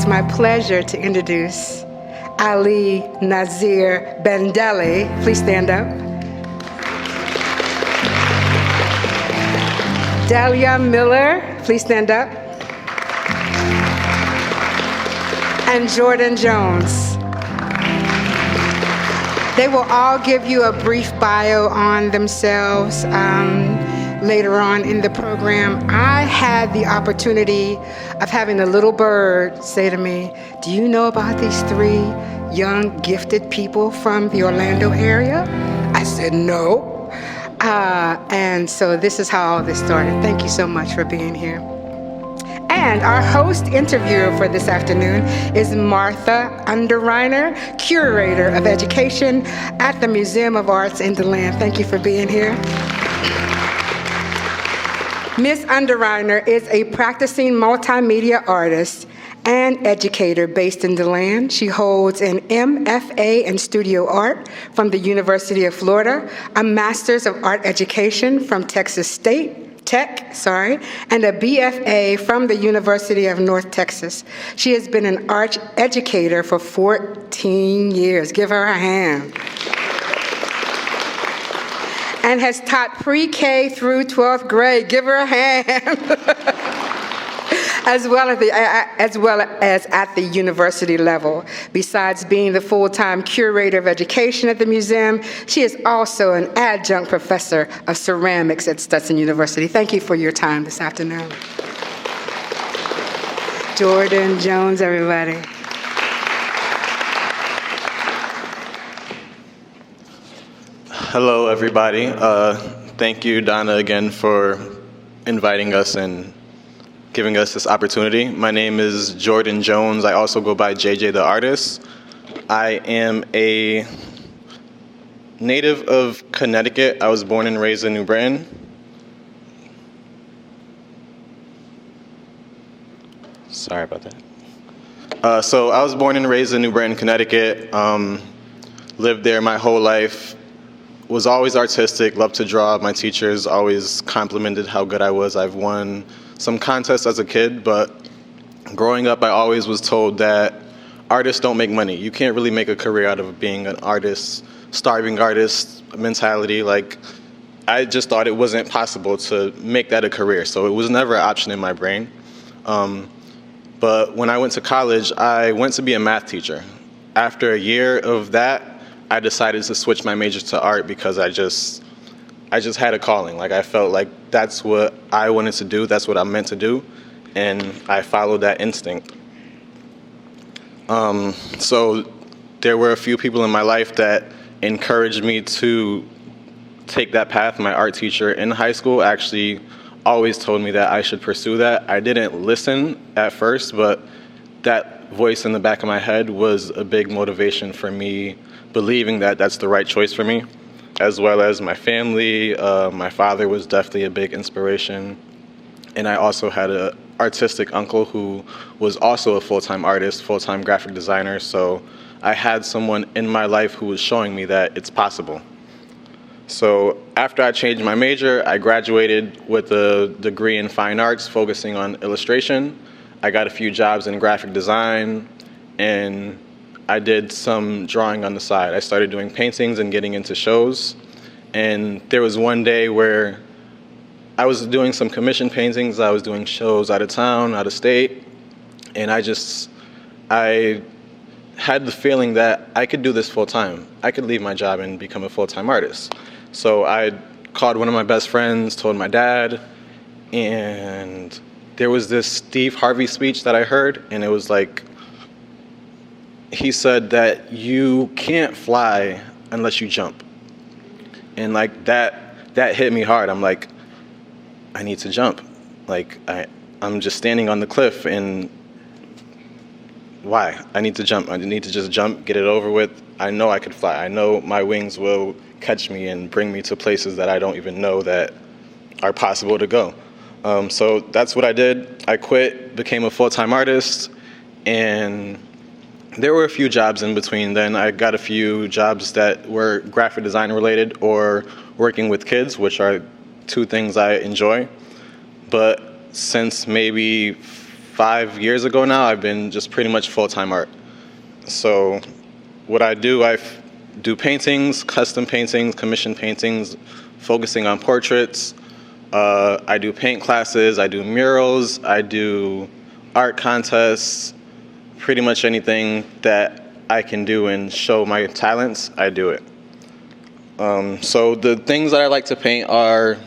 It's my pleasure to introduce Ali Nazir Bendeli. Please stand up. Delia Miller, please stand up. And Jordan Jones. They will all give you a brief bio on themselves later on in the program. I had the opportunity of having a little bird say to me, "Do you know about these three young, gifted people from the Orlando area?" I said, "No." And so this is how all this started. Thank you so much for being here. And our host interviewer for this afternoon is Martha Underreiner, Curator of Education at the Museum of Arts in DeLand. Thank you for being here. Ms. Underreiner is a practicing multimedia artist and educator based in DeLand. She holds an MFA in Studio Art from the University of Florida, a Master's of Art Education from Texas Tech, and a BFA from the University of North Texas. She has been an art educator for 14 years. Give her a hand. And has taught pre-K through 12th grade. Give her a hand. as well as at the university level. Besides being the full-time curator of education at the museum, she is also an adjunct professor of ceramics at Stetson University. Thank you for your time this afternoon. Jordan Jones, everybody. Hello, everybody. Thank you, Donna, again for inviting us and giving us this opportunity. My name is Jordan Jones. I also go by JJ the Artist. I am a native of Connecticut. I was born and raised in New Britain. Sorry about that. So I was born and raised in New Britain, Connecticut. Lived there my whole life. Was always artistic, loved to draw. My teachers always complimented how good I was. I've won some contests as a kid, but growing up I always was told that artists don't make money. You can't really make a career out of being an artist, starving artist mentality. Like, I just thought it wasn't possible to make that a career, so it was never an option in my brain. But when I went to college, I went to be a math teacher. After a year of that, I decided to switch my major to art because I just had a calling. Like, I felt like that's what I wanted to do, that's what I'm meant to do, and I followed that instinct. So there were a few people in my life that encouraged me to take that path. My art teacher in high school actually always told me that I should pursue that. I didn't listen at first, but that voice in the back of my head was a big motivation for me believing that that's the right choice for me, as well as my family. My father was definitely a big inspiration. And I also had an artistic uncle who was also a full-time artist, full-time graphic designer. So I had someone in my life who was showing me that it's possible. So after I changed my major, I graduated with a degree in fine arts, focusing on illustration. I got a few jobs in graphic design, and I did some drawing on the side. I started doing paintings and getting into shows. And there was one day where I was doing some commission paintings. I was doing shows out of town, out of state. And I had the feeling that I could do this full time. I could leave my job and become a full-time artist. So I called one of my best friends, told my dad, and there was this Steve Harvey speech that I heard, and it was like, he said that you can't fly unless you jump. And like that hit me hard. I'm like, I need to jump. Like, I'm just standing on the cliff, and why? I need to jump. I need to just jump, get it over with. I know I could fly. I know my wings will catch me and bring me to places that I don't even know that are possible to go. So that's what I did. I quit, became a full-time artist, and there were a few jobs in between then. I got a few jobs that were graphic design related or working with kids, which are two things I enjoy. But since maybe 5 years ago now, I've been just pretty much full-time art. So what I do, do paintings, custom paintings, commission paintings, focusing on portraits. I do paint classes, I do murals, I do art contests, pretty much anything that I can do and show my talents, I do it. So the things that I like to paint are,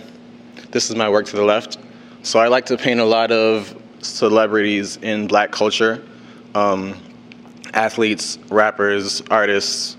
this is my work to the left. So I like to paint a lot of celebrities in Black culture, athletes, rappers, artists,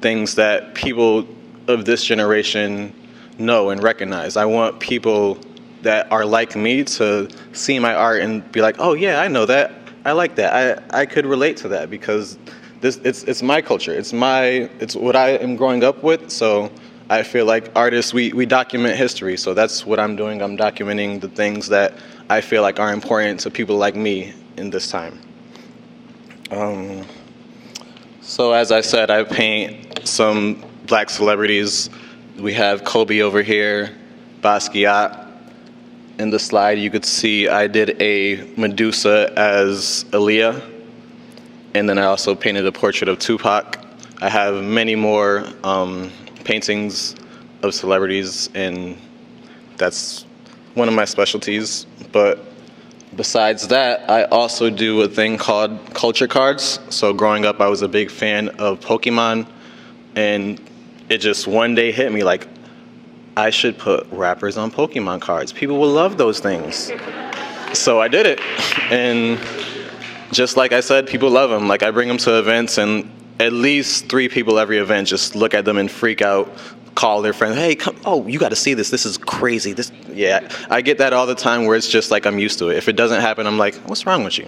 things that people of this generation know and recognize. I want people that are like me to see my art and be like, oh yeah, I know that. I like that. I could relate to that because it's my culture. It's what I am growing up with. So I feel like artists, we document history. So that's what I'm doing. I'm documenting the things that I feel like are important to people like me in this time. So as I said, I paint some Black celebrities. We have Kobe over here, Basquiat. In the slide, you could see I did a Medusa as Aaliyah, and then I also painted a portrait of Tupac. I have many more paintings of celebrities, and that's one of my specialties. But besides that, I also do a thing called culture cards. So growing up, I was a big fan of Pokemon, and it just one day hit me like, I should put rappers on Pokemon cards. People will love those things. So I did it. And just like I said, people love them. Like I bring them to events and at least 3 people every event just look at them and freak out, call their friends, hey, come, oh, you got to see this. This is crazy. Yeah, I get that all the time where it's just like I'm used to it. If it doesn't happen, I'm like, what's wrong with you?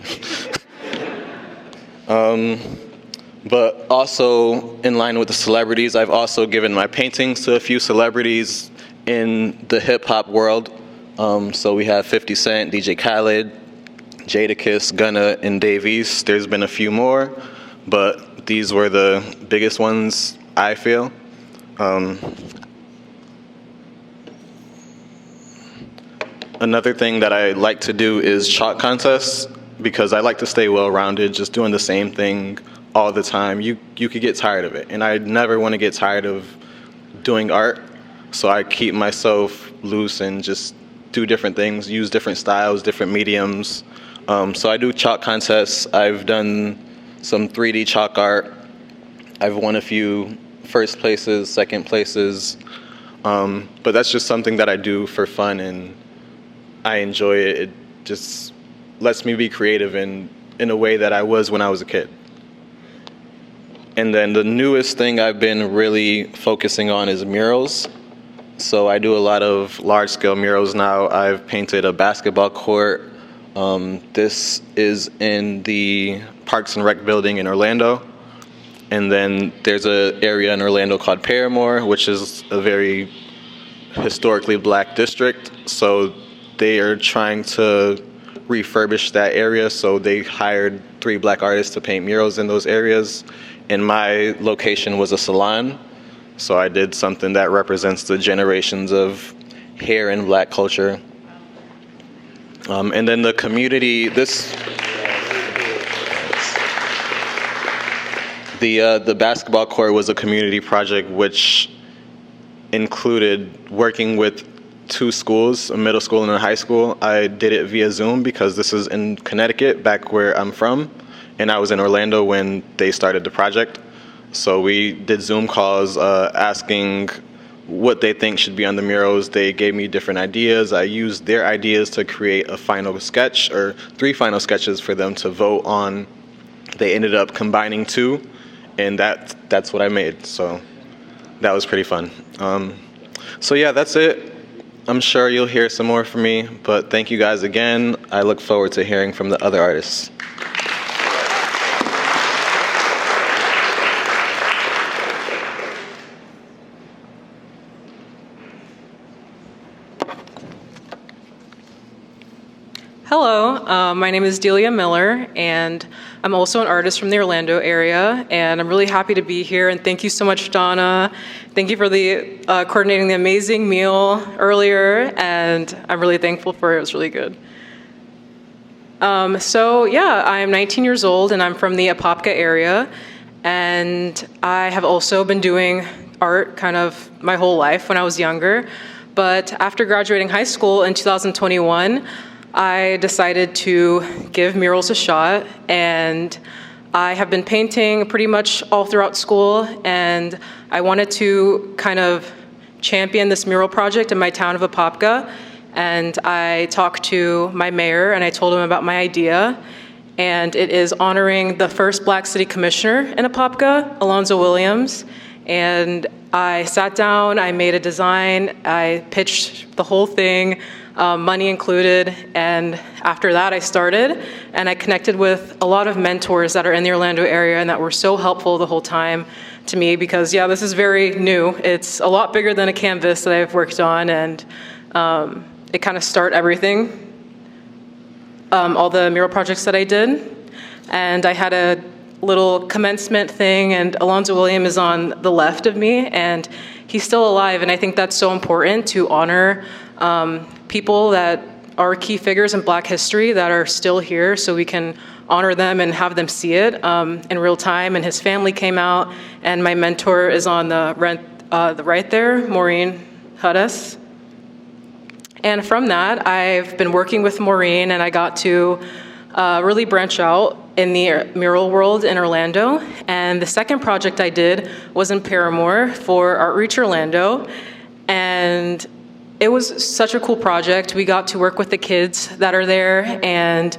But also in line with the celebrities, I've also given my paintings to a few celebrities in the hip hop world. So we have 50 Cent, DJ Khaled, Jadakiss, Gunna, and Dave East. There's been a few more, but these were the biggest ones, I feel. Another thing that I like to do is chalk contests because I like to stay well-rounded, just doing the same thing all the time. You could get tired of it, and I never want to get tired of doing art, so I keep myself loose and just do different things, use different styles, different mediums. So I do chalk contests. I've done some 3D chalk art. I've won a few first places, second places, but that's just something that I do for fun, and I enjoy it. It just lets me be creative in a way that I was when I was a kid. And then the newest thing I've been really focusing on is murals. So I do a lot of large-scale murals now. I've painted a basketball court. This is in the Parks and Rec building in Orlando. And then there's an area in Orlando called Paramore, which is a very historically Black district. So they are trying to refurbish that area. So they hired 3 Black artists to paint murals in those areas. And my location was a salon. So I did something that represents the generations of hair in Black culture. And then the community, the basketball court was a community project which included working with 2 schools, a middle school and a high school. I did it via Zoom because this is in Connecticut, back where I'm from, and I was in Orlando when they started the project. So we did Zoom calls asking what they think should be on the murals. They gave me different ideas. I used their ideas to create a final sketch, or 3 final sketches for them to vote on. They ended up combining 2, and that's what I made. So that was pretty fun. So yeah, that's it. I'm sure you'll hear some more from me, but thank you guys again. I look forward to hearing from the other artists. Hello, my name is Delia Miller, and I'm also an artist from the Orlando area, and I'm really happy to be here, and thank you so much, Donna. Thank you for the coordinating the amazing meal earlier, and I'm really thankful for it. It was really good. So yeah, I'm 19 years old and I'm from the Apopka area. And I have also been doing art kind of my whole life when I was younger. But after graduating high school in 2021, I decided to give murals a shot. And I have been painting pretty much all throughout school. And I wanted to kind of champion this mural project in my town of Apopka. And I talked to my mayor and I told him about my idea. And it is honoring the first Black City Commissioner in Apopka, Alonzo Williams. And I sat down, I made a design, I pitched the whole thing, money included. And after that, I started and I connected with a lot of mentors that are in the Orlando area and that were so helpful the whole time to me because, yeah, this is very new. It's a lot bigger than a canvas that I've worked on, and it kind of started everything. All the mural projects that I did. And I had a little commencement thing, and Alonzo Williams is on the left of me, and he's still alive. And I think that's so important to honor people that are key figures in Black history that are still here so we can honor them and have them see it in real time. And his family came out, and my mentor is on the right there, Maureen Huddes. And from that, I've been working with Maureen, and I got to really branch out in the mural world in Orlando. And the second project I did was in Paramore for Art Reach Orlando. And it was such a cool project. We got to work with the kids that are there, and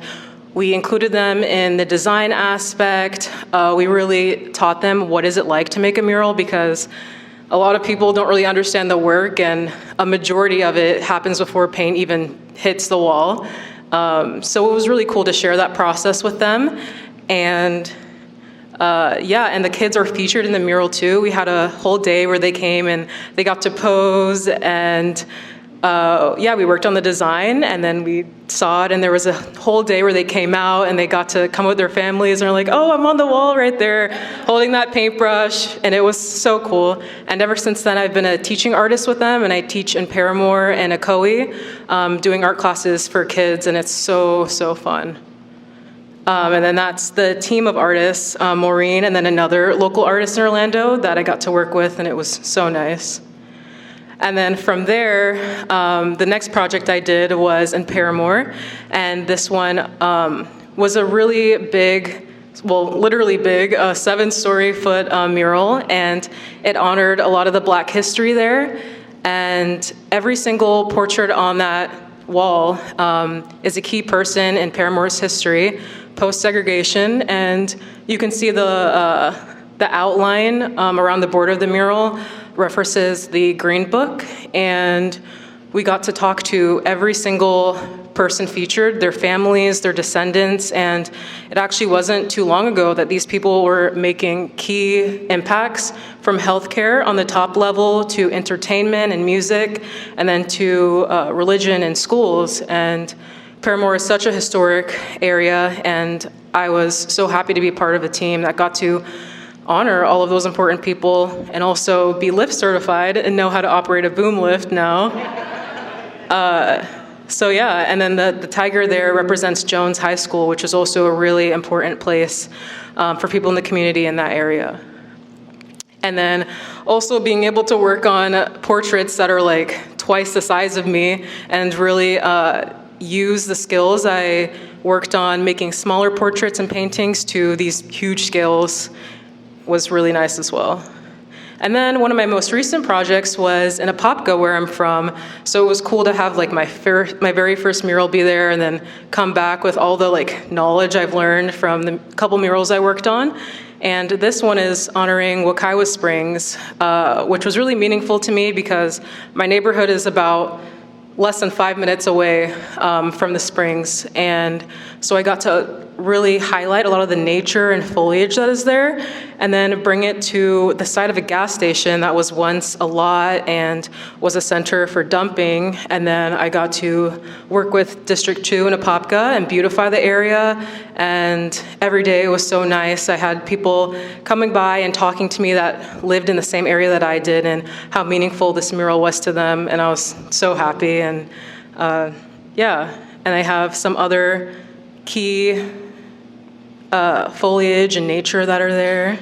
we included them in the design aspect. We really taught them what is it like to make a mural, because a lot of people don't really understand the work, and a majority of it happens before paint even hits the wall. So it was really cool to share that process with them. And and the kids are featured in the mural too. We had a whole day where they came and they got to pose, and we worked on the design, and then we saw it, and there was a whole day where they came out and they got to come with their families, and they're like, oh, I'm on the wall right there holding that paintbrush, and it was so cool. And ever since then, I've been a teaching artist with them, and I teach in Paramore and Ocoee, doing art classes for kids, and it's so, so fun. And then that's the team of artists, Maureen, and then another local artist in Orlando that I got to work with, and it was so nice. And then from there, the next project I did was in Paramore, and this one was a really big, literally big, 7-story foot mural, and it honored a lot of the Black history there. And every single portrait on that wall is a key person in Paramore's history, post-segregation, and you can see the outline around the border of the mural references the Green Book, and we got to talk to every single person featured, their families, their descendants, and it actually wasn't too long ago that these people were making key impacts from healthcare on the top level to entertainment and music, and then to religion and schools. And Paramore is such a historic area, and I was so happy to be part of a team that got to honor all of those important people and also be lift certified and know how to operate a boom lift now. And then the tiger there represents Jones High School, which is also a really important place for people in the community in that area. And then also being able to work on portraits that are like twice the size of me and really use the skills I worked on making smaller portraits and paintings to these huge scales was really nice as well. And then one of my most recent projects was in Apopka, where I'm from. So it was cool to have like my very first mural be there, and then come back with all the like knowledge I've learned from the couple murals I worked on. And this one is honoring Wekiwa Springs, which was really meaningful to me because my neighborhood is about less than 5 minutes away from the springs. And so I got to really highlight a lot of the nature and foliage that is there, and then bring it to the side of a gas station that was once a lot and was a center for dumping. And then I got to work with District 2 in Apopka and beautify the area. And every day was so nice. I had people coming by and talking to me that lived in the same area that I did and how meaningful this mural was to them. And I was so happy. And and I have some other key foliage and nature that are there.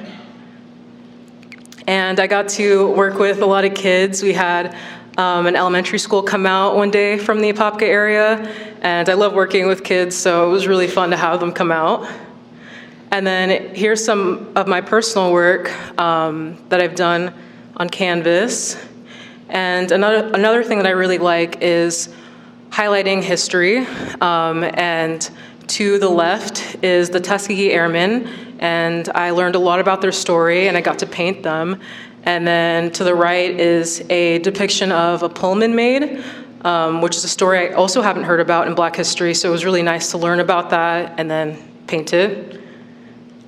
And I got to work with a lot of kids. We had an elementary school come out one day from the Apopka area, and I love working with kids, so it was really fun to have them come out. And then here's some of my personal work that I've done on canvas. And another thing that I really like is highlighting history. And to the left is the Tuskegee Airmen, and I learned a lot about their story, and I got to paint them. And then to the right is a depiction of a Pullman maid, which is a story I also haven't heard about in Black history, so it was really nice to learn about that and then paint it.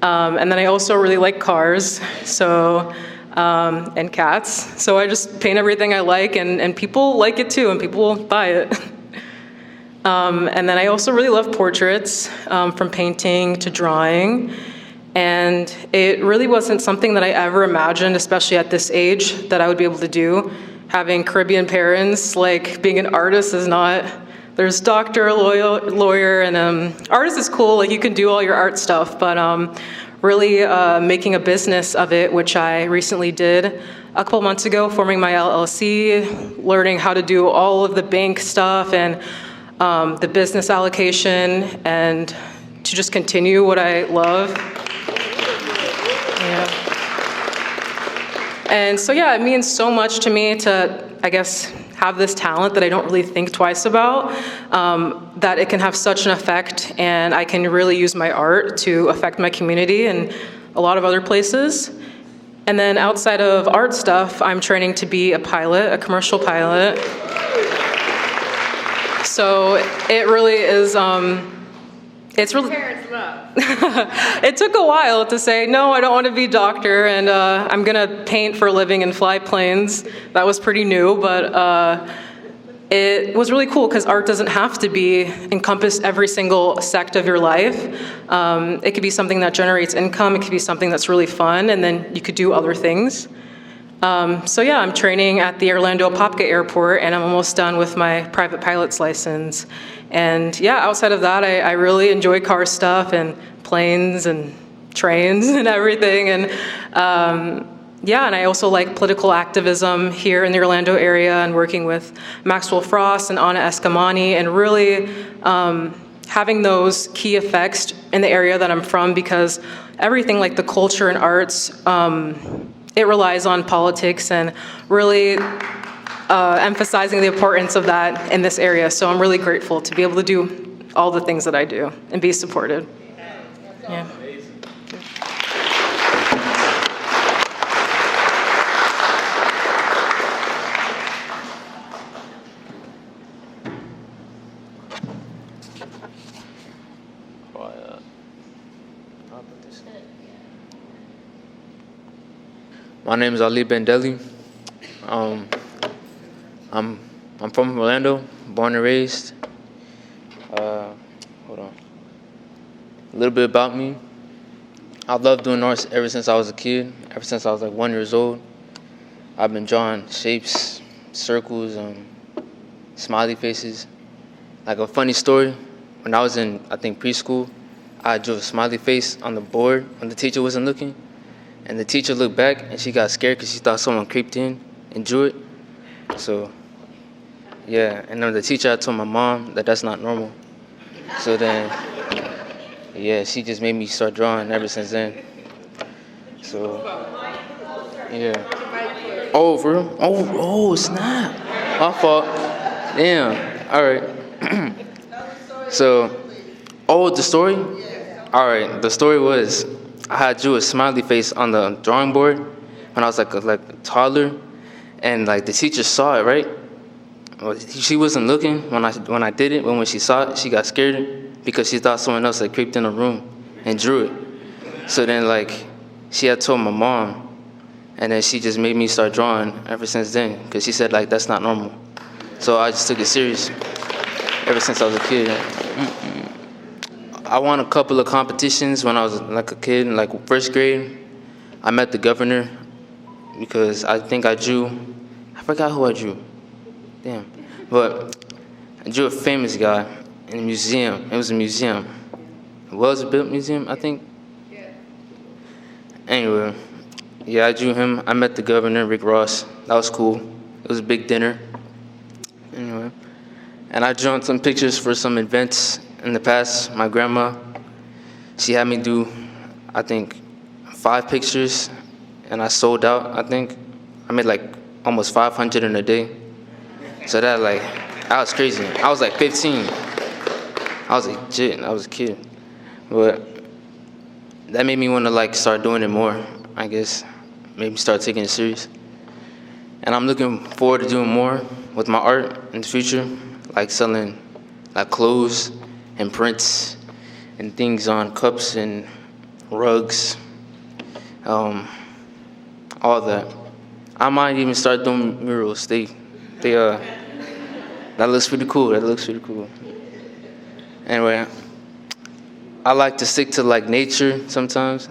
And then I also really like cars, so and cats. So I just paint everything I like, and people like it too, and people buy it. And then I also really love portraits, from painting to drawing. And it really wasn't something that I ever imagined, especially at this age, that I would be able to do. Having Caribbean parents, like being an artist is not, there's doctor, lawyer, and artist is cool, like you can do all your art stuff, but really making a business of it, which I recently did a couple months ago, forming my LLC, learning how to do all of the bank stuff and the business allocation, and to just continue what I love. Yeah. And so yeah, it means so much to me to, I guess, have this talent that I don't really think twice about, that it can have such an effect, and I can really use my art to affect my community and a lot of other places. And then outside of art stuff, I'm training to be a pilot, a commercial pilot. So it really is, it's really, Parents love. it took a while to say, no, I don't want to be a doctor, and I'm gonna paint for a living and fly planes. That was pretty new, but it was really cool because art doesn't have to encompass every single sect of your life. It could be something that generates income, it could be something that's really fun, and then you could do other things. So yeah, I'm training at the Orlando Apopka Airport, and I'm almost done with my private pilot's license. And yeah, outside of that, I really enjoy car stuff and planes and trains and everything. And yeah, and I also like political activism here in the Orlando area and working with Maxwell Frost and Anna Eskamani, and really having those key effects in the area that I'm from, because everything like the culture and arts, it relies on politics, and really emphasizing the importance of that in this area. So I'm really grateful to be able to do all the things that I do and be supported. Yeah. My name is Ali Bandeli. I'm from Orlando, born and raised. Hold on. A little bit about me. I love doing art ever since I was a kid. Ever since I was like 1 year old, I've been drawing shapes, circles, smiley faces. Like a funny story, when I was in, I think, preschool, I drew a smiley face on the board when the teacher wasn't looking. And the teacher looked back, and she got scared because she thought someone creeped in and drew it. So, yeah, and then the teacher had told my mom that that's not normal. So then, yeah, she just made me start drawing ever since then. So, yeah. Oh, for real? Oh, snap. My fault. Damn. All right. So, the story? All right, the story was, I had drew a smiley face on the drawing board when I was like a toddler, and like the teacher saw it, right? Well, she wasn't looking when I did it, but when she saw it, she got scared because she thought someone else had creeped in the room and drew it. So then like she had told my mom, and then she just made me start drawing ever since then, because she said like that's not normal. So I just took it serious ever since I was a kid. I won a couple of competitions when I was like a kid, in like first grade. I met the governor because I think I forgot who I drew. Damn. But I drew a famous guy in a museum. It was a museum. Wells Built Museum, I think. Anyway, yeah, I drew him. I met the governor, Rick Ross. That was cool. It was a big dinner. Anyway, and I drawn some pictures for some events in the past. My grandma, she had me do, I think, 5 pictures, and I sold out, I think. I made like almost 500 in a day. So that was crazy. I was like 15. I was legit, I was a kid. But that made me want to like start doing it more, I guess. Made me start taking it serious. And I'm looking forward to doing more with my art in the future, like selling like clothes and prints and things on cups and rugs, all that. I might even start doing murals. That looks pretty cool. That looks pretty cool. Anyway, I like to stick to like nature sometimes,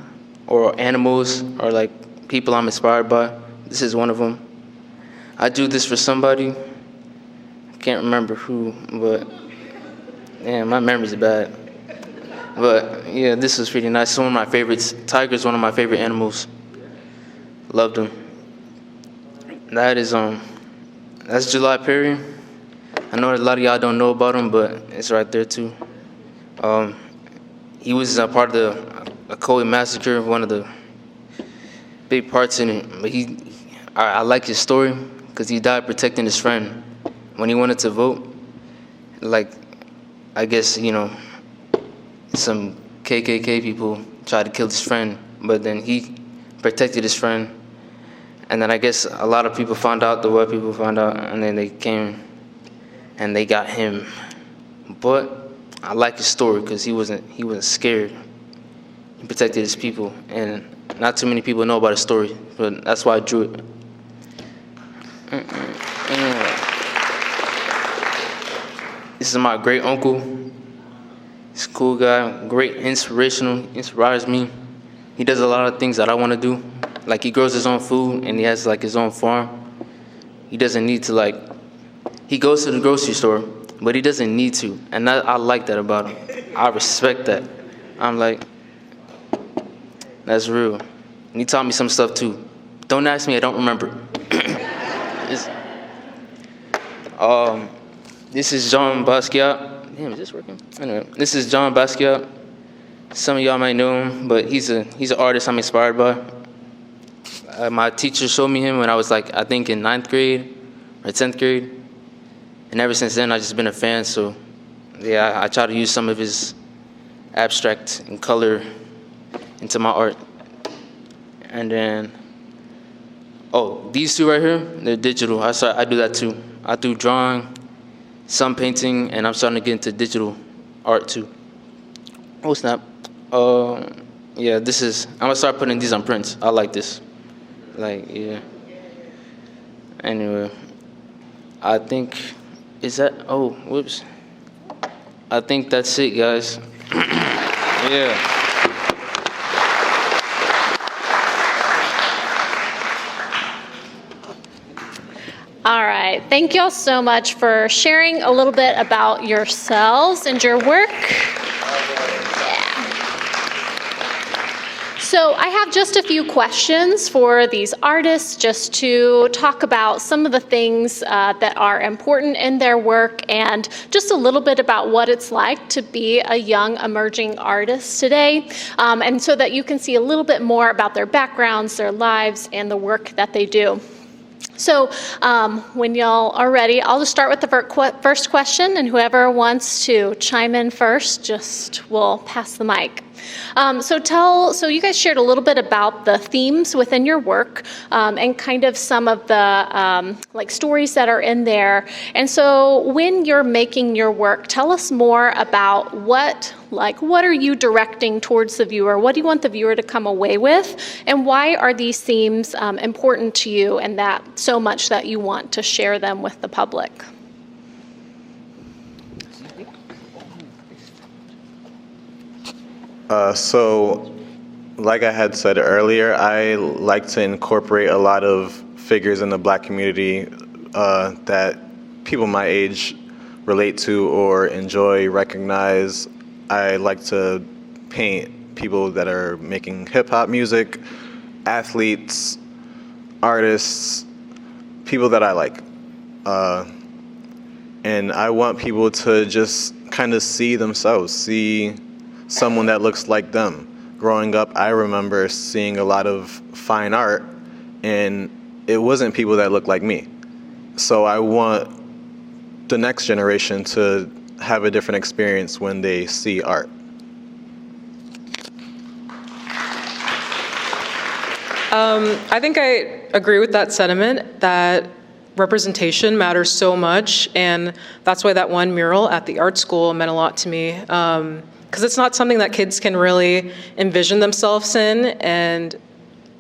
or animals, or like people I'm inspired by. This is one of them. I do this for somebody. I can't remember who, but damn, my memory's bad. But yeah, this was pretty nice. It's one of my favorites. Tiger's one of my favorite animals. Loved him. That's July Perry. I know a lot of y'all don't know about him, but it's right there too. He was a part of the Akoi massacre, one of the big parts in it. But I like his story because he died protecting his friend when he wanted to vote. Like, I guess, some KKK people tried to kill his friend, but then he protected his friend. And then I guess a lot of people found out, the white people found out, and then they came and they got him. But I like his story because he wasn't scared. He protected his people, and not too many people know about his story, but that's why I drew it. This is my great uncle. He's a cool guy, great, inspirational, inspires me. He does a lot of things that I want to do. Like, he grows his own food and he has like his own farm. He doesn't need to he goes to the grocery store, but he doesn't need to. And I like that about him. I respect that. I'm like, that's real. And he taught me some stuff too. Don't ask me, I don't remember. This is Jean Basquiat. Damn, is this working? Anyway, this is Jean Basquiat. Some of y'all might know him, but he's an artist I'm inspired by. My teacher showed me him when I was I think in 9th grade or 10th grade. And ever since then, I've just been a fan. So yeah, I try to use some of his abstract and color into my art. And then, these two right here, they're digital. I do that too. I do drawing, some painting, and I'm starting to get into digital art too. Oh snap. Yeah, I'm gonna start putting these on prints. I like this. Yeah. Anyway, I think, whoops. I think that's it, guys. Yeah. All right. Thank you all so much for sharing a little bit about yourselves and your work. So I have just a few questions for these artists just to talk about some of the things that are important in their work and just a little bit about what it's like to be a young emerging artist today, and so that you can see a little bit more about their backgrounds, their lives, and the work that they do. So when y'all are ready, I'll just start with the first question, and whoever wants to chime in first just will pass the mic. So you guys shared a little bit about the themes within your work and kind of some of the stories that are in there. And so when you're making your work, tell us more about what are you directing towards the viewer? What do you want the viewer to come away with? And why are these themes important to you and that so much that you want to share them with the public? So, like I had said earlier, I like to incorporate a lot of figures in the Black community that people my age relate to or enjoy, recognize. I like to paint people that are making hip hop music, athletes, artists, people that I like. And I want people to just kind of see themselves, see someone that looks like them. Growing up, I remember seeing a lot of fine art, and it wasn't people that looked like me. So I want the next generation to have a different experience when they see art. I think I agree with that sentiment, that representation matters so much, and that's why that one mural at the art school meant a lot to me, because it's not something that kids can really envision themselves in, and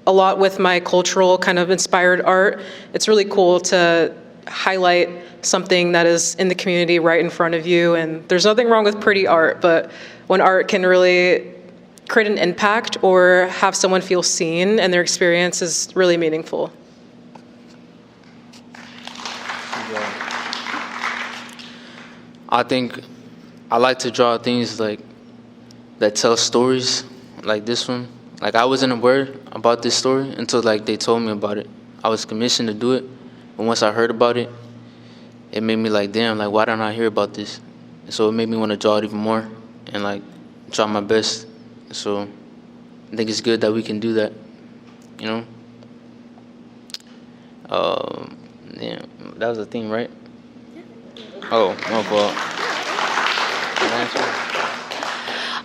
a lot with my cultural kind of inspired art, it's really cool to highlight something that is in the community right in front of you, and there's nothing wrong with pretty art, but when art can really create an impact or have someone feel seen and their experience is really meaningful. I think I like to draw things like that tell stories, like this one. Like I wasn't aware about this story until like they told me about it. I was commissioned to do it, but once I heard about it, it made me like, damn, like why didn't I hear about this? And so it made me want to draw it even more and like try my best. So I think it's good that we can do that, you know? Yeah, that was the theme, right? Oh, my fault.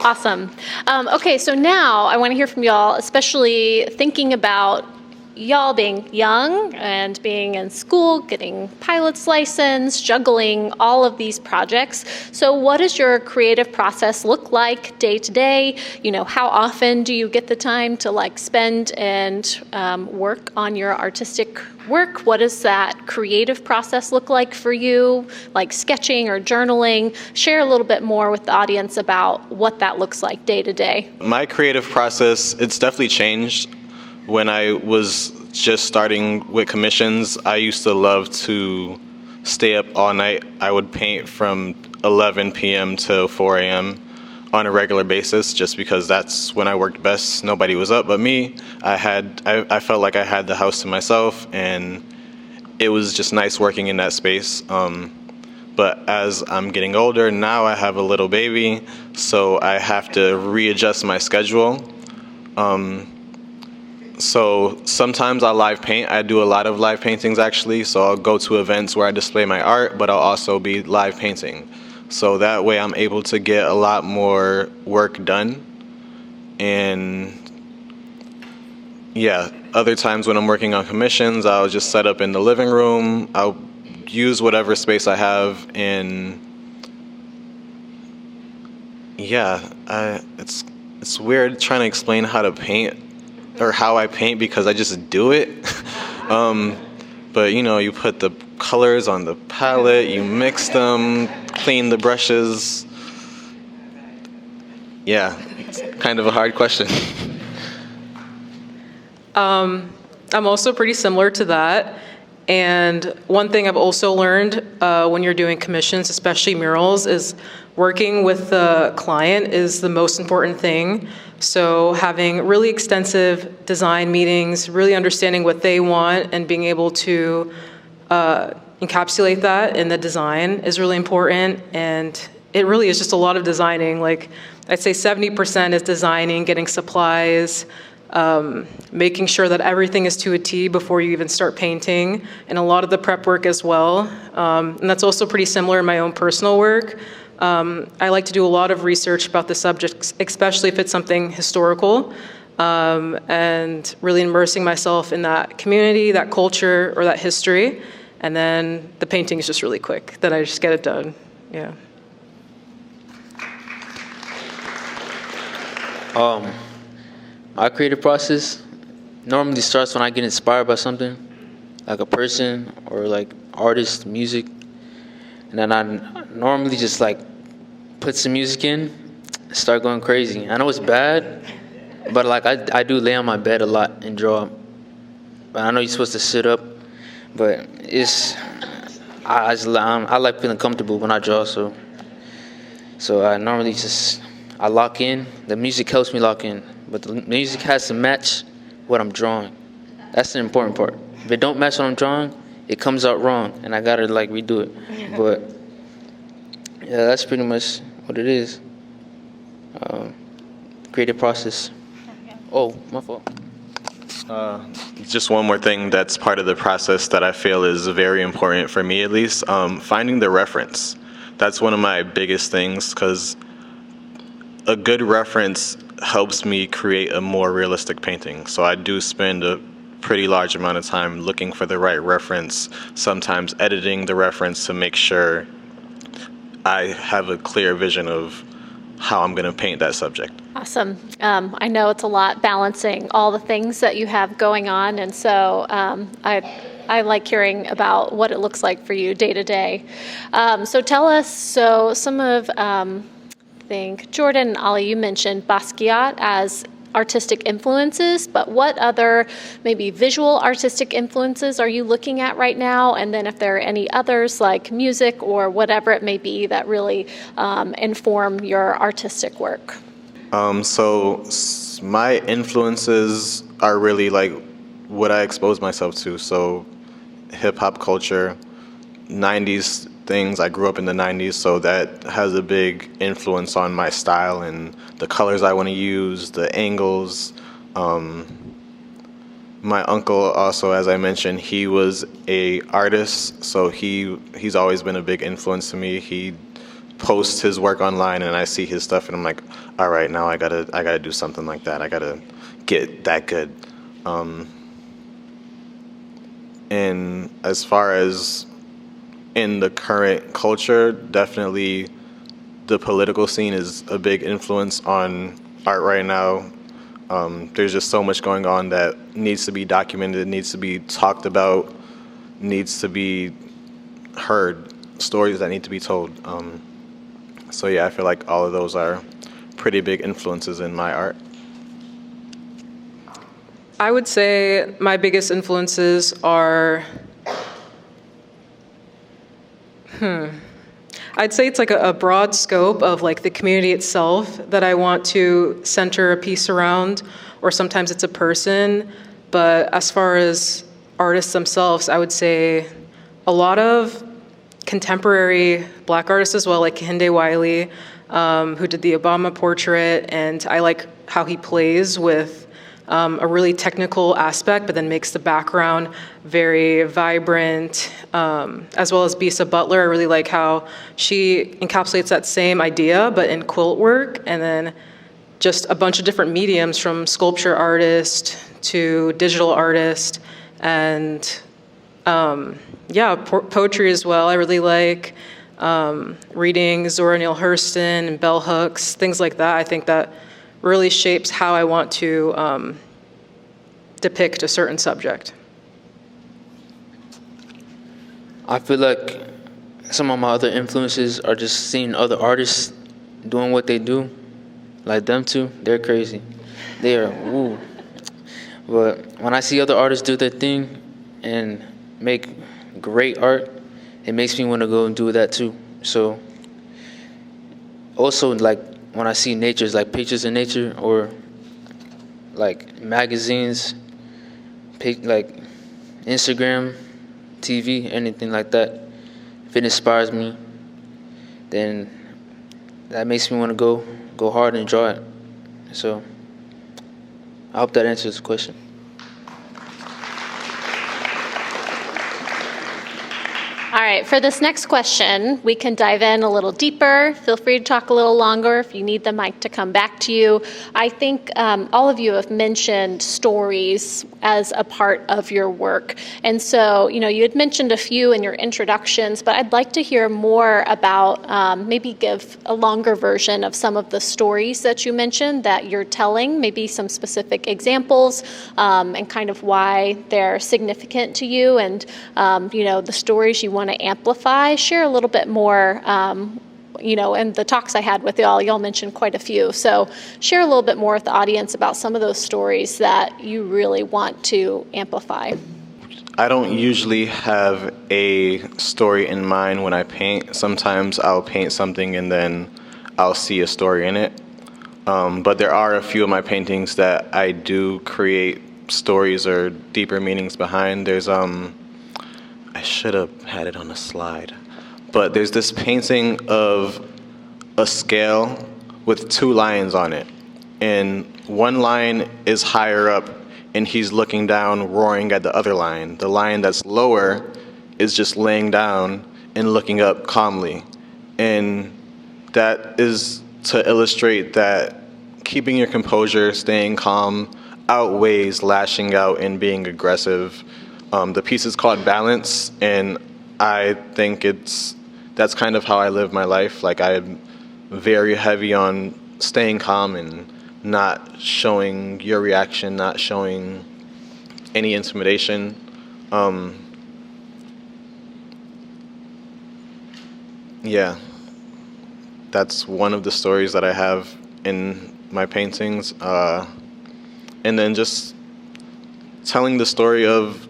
Awesome. Okay, so now I want to hear from y'all, especially thinking about y'all being young and being in school, getting pilot's license, juggling all of these projects. So what does your creative process look like day to day? You know, how often do you get the time to like spend and work on your artistic work? What does that creative process look like for you, like sketching or journaling? Share a little bit more with the audience about what that looks like day to day. My creative process, it's definitely changed. When I was just starting with commissions, I used to love to stay up all night. I would paint from 11 p.m. to 4 a.m. on a regular basis just because that's when I worked best. Nobody was up but me. I felt like I had the house to myself, and it was just nice working in that space. But as I'm getting older, now I have a little baby, so I have to readjust my schedule. So sometimes I live paint. I do a lot of live paintings actually. So I'll go to events where I display my art, but I'll also be live painting. So that way I'm able to get a lot more work done. And yeah, other times when I'm working on commissions, I'll just set up in the living room. I'll use whatever space I have, and yeah, it's weird trying to explain how to paint or how I paint because I just do it. But you know, you put the colors on the palette, you mix them, clean the brushes. Yeah, it's kind of a hard question. I'm also pretty similar to that. And one thing I've also learned when you're doing commissions, especially murals, is working with the client is the most important thing. So having really extensive design meetings, really understanding what they want and being able to encapsulate that in the design is really important. And it really is just a lot of designing. Like I'd say 70% is designing, getting supplies, making sure that everything is to a T before you even start painting, and a lot of the prep work as well. And that's also pretty similar in my own personal work. I like to do a lot of research about the subject, especially if it's something historical, and really immersing myself in that community, that culture, or that history. And then the painting is just really quick. Then I just get it done. Yeah. My creative process normally starts when I get inspired by something, like a person or like artist, music, and then I normally just like put some music in, and start going crazy. I know it's bad, but like I do lay on my bed a lot and draw. But I know you're supposed to sit up, but I like feeling comfortable when I draw. So I normally just I lock in. The music helps me lock in, but the music has to match what I'm drawing. That's the important part. If it don't match what I'm drawing, it comes out wrong, and I gotta like redo it. But yeah, that's pretty much what it is. Creative process. Oh, my fault. Just one more thing that's part of the process that I feel is very important for me, at least, finding the reference. That's one of my biggest things, because a good reference helps me create a more realistic painting. So I do spend a pretty large amount of time looking for the right reference, sometimes editing the reference to make sure I have a clear vision of how I'm going to paint that subject. Awesome. I know it's a lot balancing all the things that you have going on, and so I like hearing about what it looks like for you day to day. So tell us, some of, I think, Jordan and Ali, you mentioned Basquiat as artistic influences, but what other maybe visual artistic influences are you looking at right now? And then if there are any others like music or whatever it may be that really inform your artistic work? My influences are really like what I expose myself to. So hip hop culture, 90s things. I grew up in the 90s, so that has a big influence on my style and the colors I want to use, the angles. My uncle also, as I mentioned, he was a artist, so he's always been a big influence to me. He posts his work online, and I see his stuff, and I'm like, all right, now I gotta do something like that. I gotta get that good. And as far as in the current culture, definitely the political scene is a big influence on art right now. There's just so much going on that needs to be documented, needs to be talked about, needs to be heard, stories that need to be told. So yeah, I feel like all of those are pretty big influences in my art. I would say my biggest influences are, I'd say it's like a broad scope of like the community itself that I want to center a piece around, or sometimes it's a person. But as far as artists themselves, I would say a lot of contemporary Black artists as well, like Kehinde Wiley, who did the Obama portrait, and I like how he plays with a really technical aspect, but then makes the background very vibrant, as well as Bisa Butler. I really like how she encapsulates that same idea, but in quilt work, and then just a bunch of different mediums, from sculpture artist to digital artist, and poetry as well. I really like reading Zora Neale Hurston and bell hooks, things like that. I think that really shapes how I want to depict a certain subject. I feel like some of my other influences are just seeing other artists doing what they do, like them too. They're crazy. They are woo. But when I see other artists do their thing and make great art, it makes me want to go and do that too. So also, like, when I see natures, like pictures in nature or like magazines, like Instagram, TV, anything like that, if it inspires me, then that makes me want to go hard and draw it. So I hope that answers the question. All right, for this next question, we can dive in a little deeper. Feel free to talk a little longer if you need the mic to come back to you. I think all of you have mentioned stories as a part of your work. And so, you had mentioned a few in your introductions, but I'd like to hear more about, maybe give a longer version of some of the stories that you mentioned that you're telling, maybe some specific examples, and kind of why they're significant to you, and, the stories you want to amplify. Share a little bit more, in the talks I had with y'all mentioned quite a few. So share a little bit more with the audience about some of those stories that you really want to amplify. I don't usually have a story in mind when I paint. Sometimes I'll paint something and then I'll see a story in it. But there are a few of my paintings that I do create stories or deeper meanings behind. There's I should have had it on the slide, but there's this painting of a scale with two lions on it, and one lion is higher up and he's looking down, roaring at the other lion. The lion that's lower is just laying down and looking up calmly. And that is to illustrate that keeping your composure, staying calm, outweighs lashing out and being aggressive. The piece is called Balance, and I think that's kind of how I live my life. Like, I'm very heavy on staying calm and not showing your reaction, not showing any intimidation. Yeah, that's one of the stories that I have in my paintings. And then just telling the story of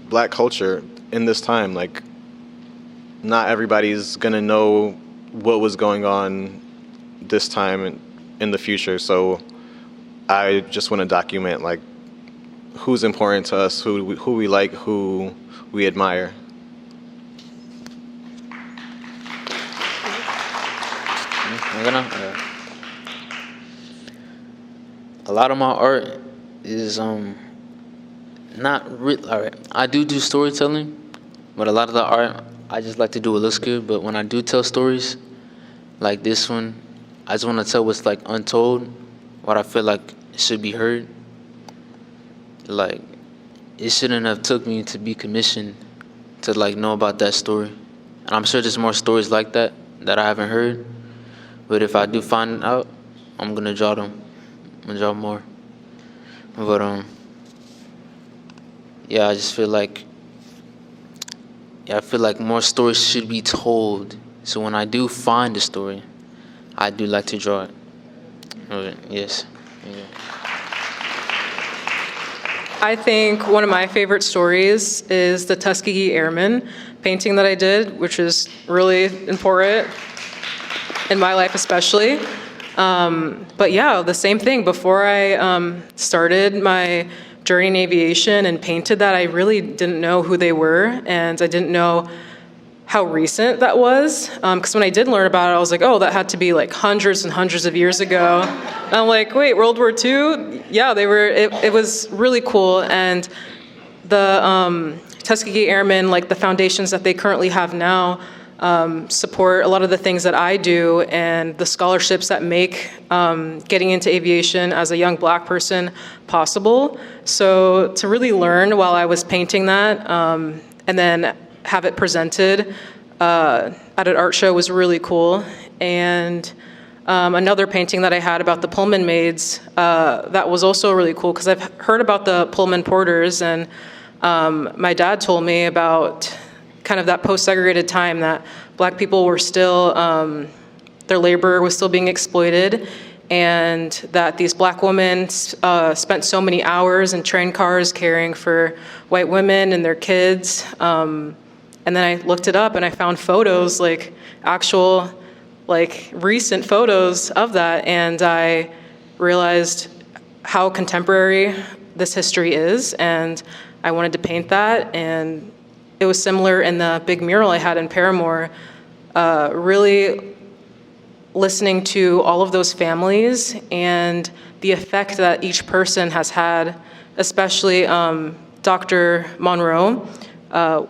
Black culture in this time. Like, not everybody's gonna know what was going on this time in the future, so I just want to document like who's important to us, who we like, who we admire. A lot of my art is not real. All right, I do storytelling, but a lot of the art I just like to do what looks good. But when I do tell stories, like this one, I just want to tell what's like untold, what I feel like should be heard. Like, it shouldn't have took me to be commissioned to like know about that story, and I'm sure there's more stories like that I haven't heard. But if I do find out, I'm gonna draw them. I'm gonna draw more. But yeah, I just feel like I feel like more stories should be told. So when I do find a story, I do like to draw it. Okay, yes. Yeah. I think one of my favorite stories is the Tuskegee Airmen painting that I did, which is really important in my life especially. But yeah, the same thing. Before I started my journey in aviation and painted that, I really didn't know who they were, and I didn't know how recent that was. Because when I did learn about it, I was like, oh, that had to be like hundreds and hundreds of years ago. And I'm like, wait, World War II? Yeah, they were. It was really cool. And the Tuskegee Airmen, like the foundations that they currently have now, support a lot of the things that I do and the scholarships that make getting into aviation as a young Black person possible. So to really learn while I was painting that and then have it presented at an art show was really cool. And another painting that I had about the Pullman maids, that was also really cool because I've heard about the Pullman porters, and my dad told me about kind of that post-segregated time that Black people were still, their labor was still being exploited, and that these Black women spent so many hours in train cars caring for white women and their kids. And then I looked it up and I found photos, like actual, like recent photos of that, and I realized how contemporary this history is, and I wanted to paint that. And it was similar in the big mural I had in Paramore, really listening to all of those families and the effect that each person has had, especially Dr. Monroe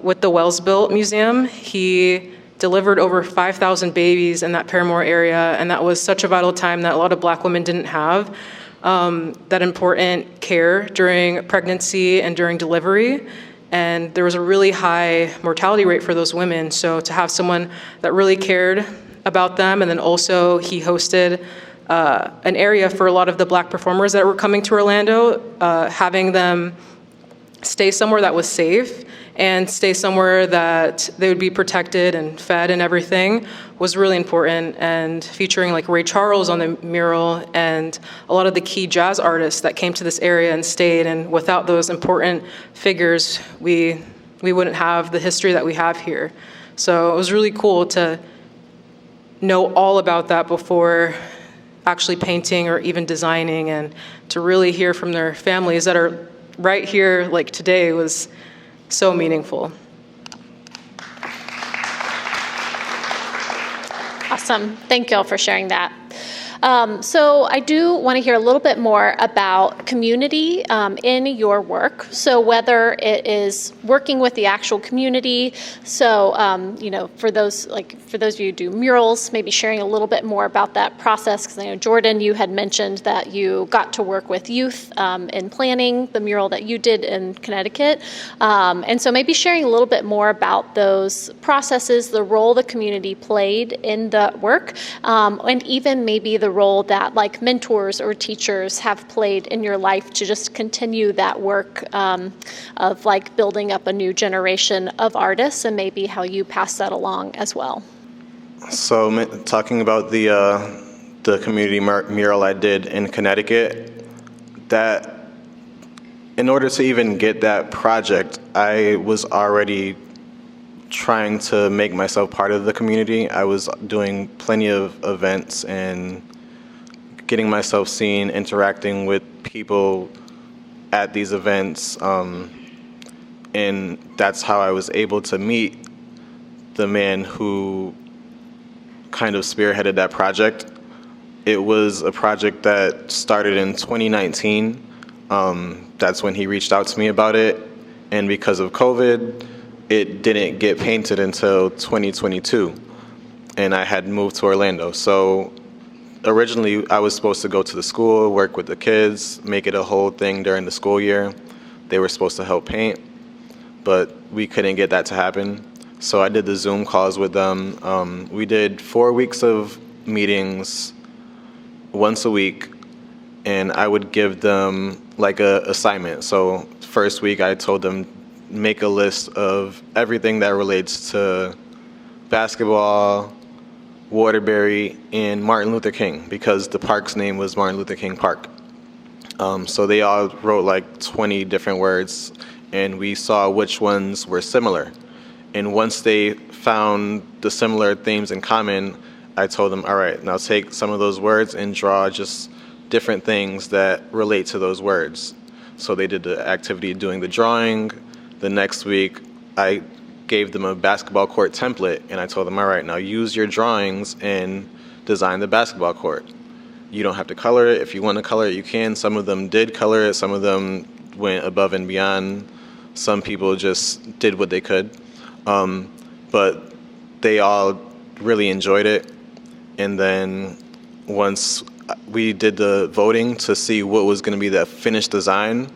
with the Wells Built Museum. He delivered over 5,000 babies in that Paramore area, and that was such a vital time that a lot of Black women didn't have that important care during pregnancy and during delivery. And there was a really high mortality rate for those women. So to have someone that really cared about them, and then also he hosted an area for a lot of the Black performers that were coming to Orlando, having them stay somewhere that was safe and stay somewhere that they would be protected and fed and everything was really important. And featuring like Ray Charles on the mural and a lot of the key jazz artists that came to this area and stayed. And without those important figures, we wouldn't have the history that we have here. So it was really cool to know all about that before actually painting or even designing, and to really hear from their families that are right here like today was so meaningful. Awesome. Thank you all for sharing that. So I do want to hear a little bit more about community in your work. So whether it is working with the actual community, so for those of you who do murals, maybe sharing a little bit more about that process. Because I know Jordan, you had mentioned that you got to work with youth in planning the mural that you did in Connecticut, and so maybe sharing a little bit more about those processes, the role the community played in the work, and even maybe the role that like mentors or teachers have played in your life to just continue that work of like building up a new generation of artists, and maybe how you pass that along as well. So talking about the community mural I did in Connecticut, that in order to even get that project, I was already trying to make myself part of the community. I was doing plenty of events and getting myself seen, interacting with people at these events, and that's how I was able to meet the man who kind of spearheaded that project. It was a project that started in 2019. That's when he reached out to me about it, and because of COVID, it didn't get painted until 2022, and I had moved to Orlando. So originally, I was supposed to go to the school, work with the kids, make it a whole thing during the school year. They were supposed to help paint, but we couldn't get that to happen. So I did the Zoom calls with them. We did 4 weeks of meetings once a week, and I would give them like a assignment. So first week, I told them, make a list of everything that relates to basketball, Waterbury, and Martin Luther King, because the park's name was Martin Luther King Park. So they all wrote like 20 different words, and we saw which ones were similar. And once they found the similar themes in common, I told them, all right, now take some of those words and draw just different things that relate to those words. So they did the activity doing the drawing. The next week, I gave them a basketball court template, and I told them, all right, now use your drawings and design the basketball court. You don't have to color it. If you want to color it, you can. Some of them did color it. Some of them went above and beyond. Some people just did what they could. But they all really enjoyed it. And then once we did the voting to see what was going to be the finished design,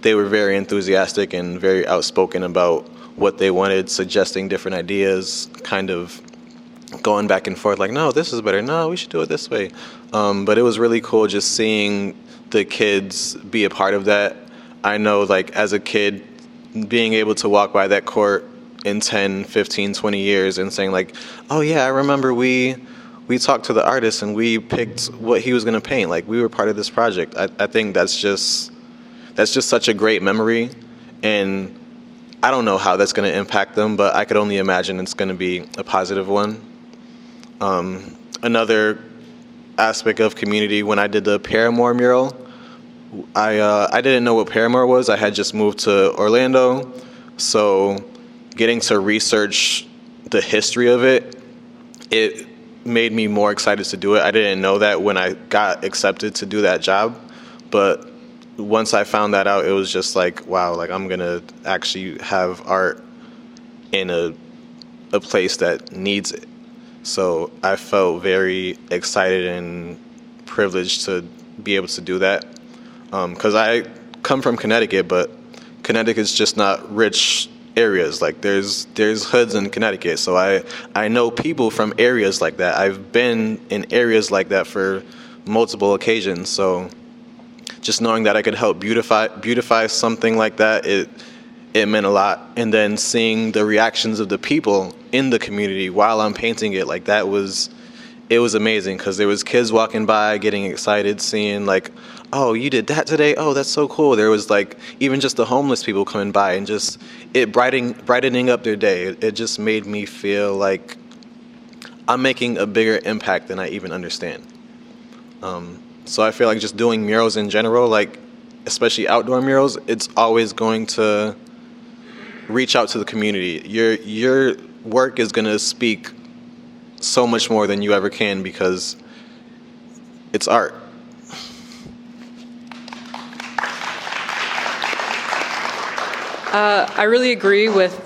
they were very enthusiastic and very outspoken about what they wanted, suggesting different ideas, kind of going back and forth, like, no, this is better. No, we should do it this way. But it was really cool just seeing the kids be a part of that. I know, like, as a kid, being able to walk by that court in 10, 15, 20 years and saying, like, oh, yeah, I remember we talked to the artist and we picked what he was going to paint. Like, we were part of this project. I think that's just such a great memory, and I don't know how that's going to impact them, but I could only imagine it's going to be a positive one. Another aspect of community, when I did the Paramore mural, I didn't know what Paramore was. I had just moved to Orlando, so getting to research the history of it, it made me more excited to do it. I didn't know that when I got accepted to do that job, but once I found that out, it was just like, wow, like I'm gonna actually have art in a place that needs it. So I felt very excited and privileged to be able to do that. Because I come from Connecticut, but Connecticut's just not rich areas. Like there's hoods in Connecticut, so I know people from areas like that. I've been in areas like that for multiple occasions, so just knowing that I could help beautify something like that, it meant a lot. And then seeing the reactions of the people in the community while I'm painting it, like it was amazing, because there was kids walking by getting excited, seeing like, oh, you did that today? Oh, that's so cool. There was like even just the homeless people coming by and just it brightening up their day. It just made me feel like I'm making a bigger impact than I even understand. So I feel like just doing murals in general, like especially outdoor murals, it's always going to reach out to the community. Your work is going to speak so much more than you ever can because it's art. I really agree with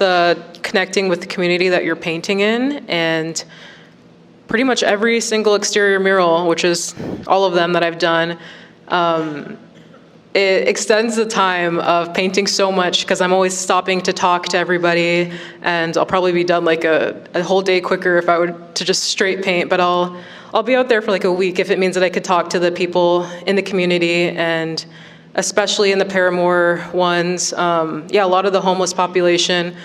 connecting with the community that you're painting in, and pretty much every single exterior mural, which is all of them that I've done, it extends the time of painting so much because I'm always stopping to talk to everybody, and I'll probably be done like a whole day quicker if I were to just straight paint, but I'll be out there for like a week if it means that I could talk to the people in the community, and especially in the Paramore ones. A lot of the homeless population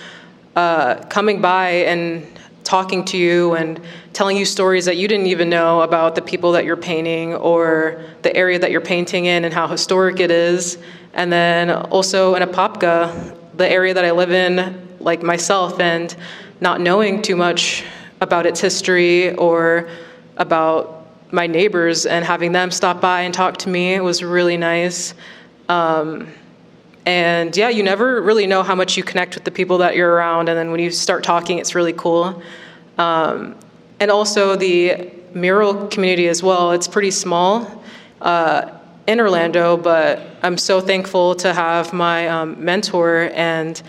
coming by and talking to you and telling you stories that you didn't even know about the people that you're painting or the area that you're painting in and how historic it is. And then also in Apopka, the area that I live in, like myself, and not knowing too much about its history or about my neighbors and having them stop by and talk to me, it was really nice. And yeah, you never really know how much you connect with the people that you're around, and then when you start talking, it's really cool. And also the mural community as well, it's pretty small in Orlando, but I'm so thankful to have my mentor, and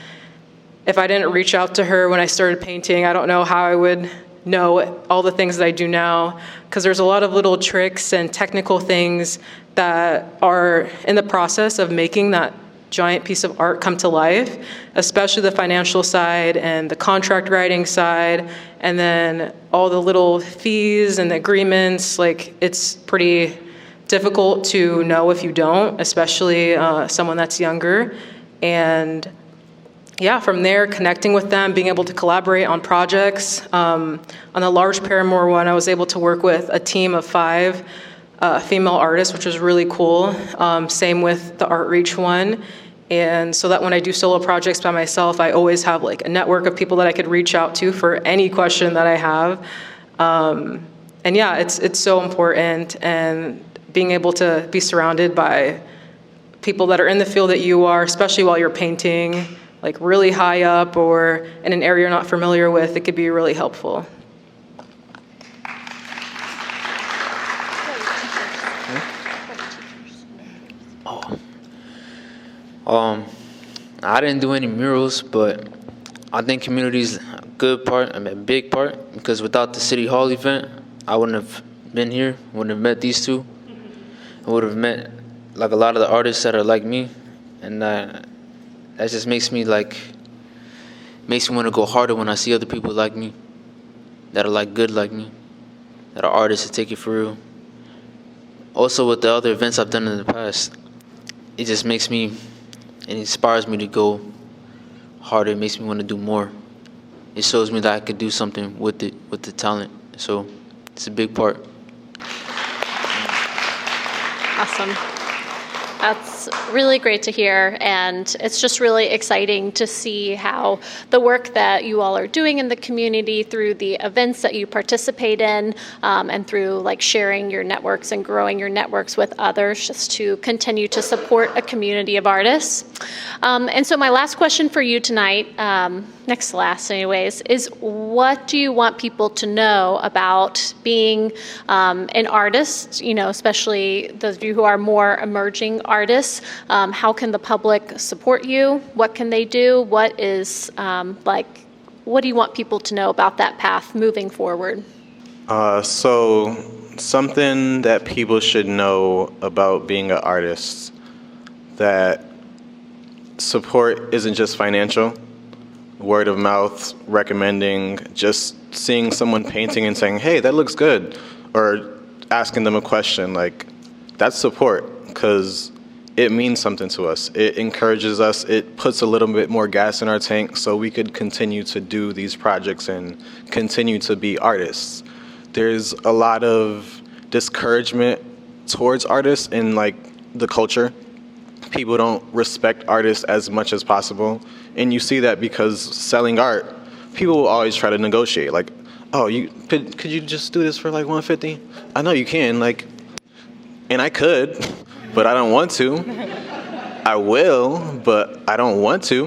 if I didn't reach out to her when I started painting, I don't know how I would know all the things that I do now, because there's a lot of little tricks and technical things that are in the process of making that giant piece of art come to life, especially the financial side and the contract writing side, and then all the little fees and agreements. Like, it's pretty difficult to know if you don't, especially someone that's younger. And yeah, from there, connecting with them, being able to collaborate on projects. On the large Paramore one, I was able to work with a team of 5 female artists, which was really cool. Same with the Art Reach one. And so that when I do solo projects by myself, I always have like a network of people that I could reach out to for any question that I have. And yeah, it's so important, and being able to be surrounded by people that are in the field that you are, especially while you're painting, like really high up or in an area you're not familiar with, it could be really helpful. I didn't do any murals, but I think community's a good part, a big part, because without the City Hall event, I wouldn't have been here, wouldn't have met these two. I would have met like a lot of the artists that are like me, and that just makes me want to go harder when I see other people like me, that are like good like me, that are artists that take it for real. Also with the other events I've done in the past, it just makes me, it inspires me to go harder. It makes me want to do more. It shows me that I could do something with it, with the talent. So it's a big part. Awesome. That's really great to hear, and it's just really exciting to see how the work that you all are doing in the community through the events that you participate in, and through like sharing your networks and growing your networks with others, just to continue to support a community of artists. And so my last question for you tonight, next to last anyways, is what do you want people to know about being an artist, especially those of you who are more emerging artists? How can the public support you? What can they do? What is what do you want people to know about that path moving forward? So something that people should know about being an artist, that support isn't just financial. Word of mouth, recommending, just seeing someone painting and saying, hey, that looks good, or asking them a question, like, that's support, because it means something to us. It encourages us. It puts a little bit more gas in our tank so we could continue to do these projects and continue to be artists. There's a lot of discouragement towards artists in like the culture. People don't respect artists as much as possible. And you see that because selling art, people will always try to negotiate. Like, oh, could you just do this for like $150? I know you can. Like, And I could, but I don't want to. I will, but I don't want to.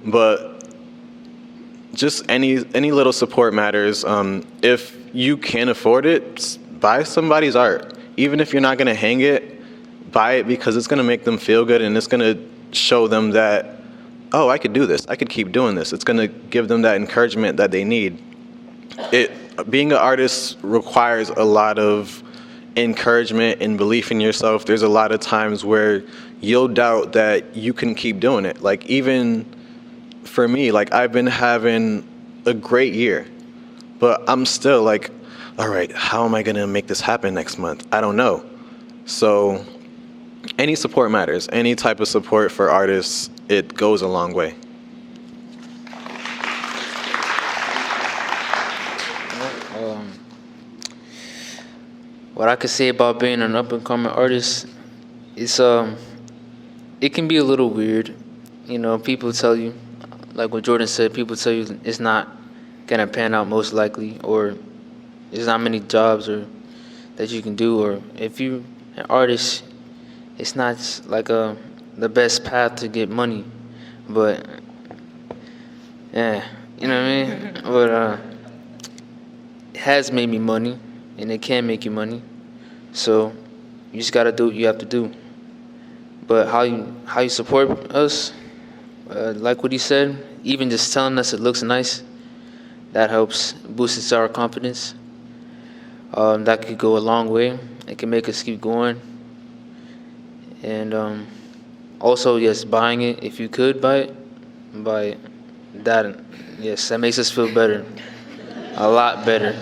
But just any little support matters. If you can afford it, buy somebody's art. Even if you're not going to hang it, buy it because it's going to make them feel good and it's going to show them that, oh, I could do this. I could keep doing this. It's going to give them that encouragement that they need. Being an artist requires a lot of encouragement and belief in yourself. There's a lot of times where you'll doubt that you can keep doing it. Like even for me, like I've been having a great year, but I'm still like, all right, how am I going to make this happen next month? I don't know. So any support matters. Any type of support for artists, it goes a long way. What I could say about being an up-and-coming artist is it can be a little weird. You know, people tell you, like what Jordan said, people tell you it's not gonna pan out most likely, or there's not many jobs or that you can do, or if you're an artist, it's not like the best path to get money. But yeah, you know what I mean? But it has made me money, and it can make you money. So you just gotta do what you have to do. But how you support us, like what he said, even just telling us it looks nice, that helps boost our confidence. That could go a long way. It can make us keep going. And also, yes, buying it, if you could buy it, that, yes, that makes us feel better, a lot better.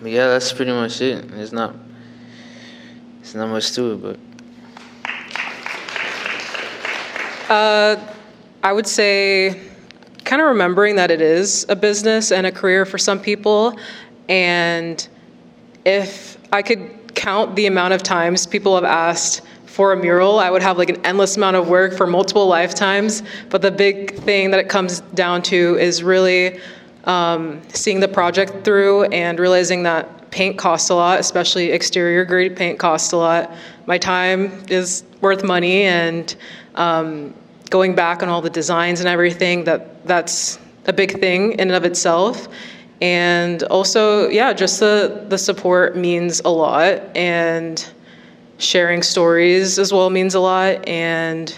But yeah, that's pretty much it. It's not much to it, but. I would say kind of remembering that it is a business and a career for some people. And if I could count the amount of times people have asked for a mural, I would have like an endless amount of work for multiple lifetimes. But the big thing that it comes down to is really seeing the project through and realizing that paint costs a lot, especially exterior grade paint costs a lot. My time is worth money, and going back on all the designs and everything, that's a big thing in and of itself. And also, yeah, just the support means a lot, and sharing stories as well means a lot, and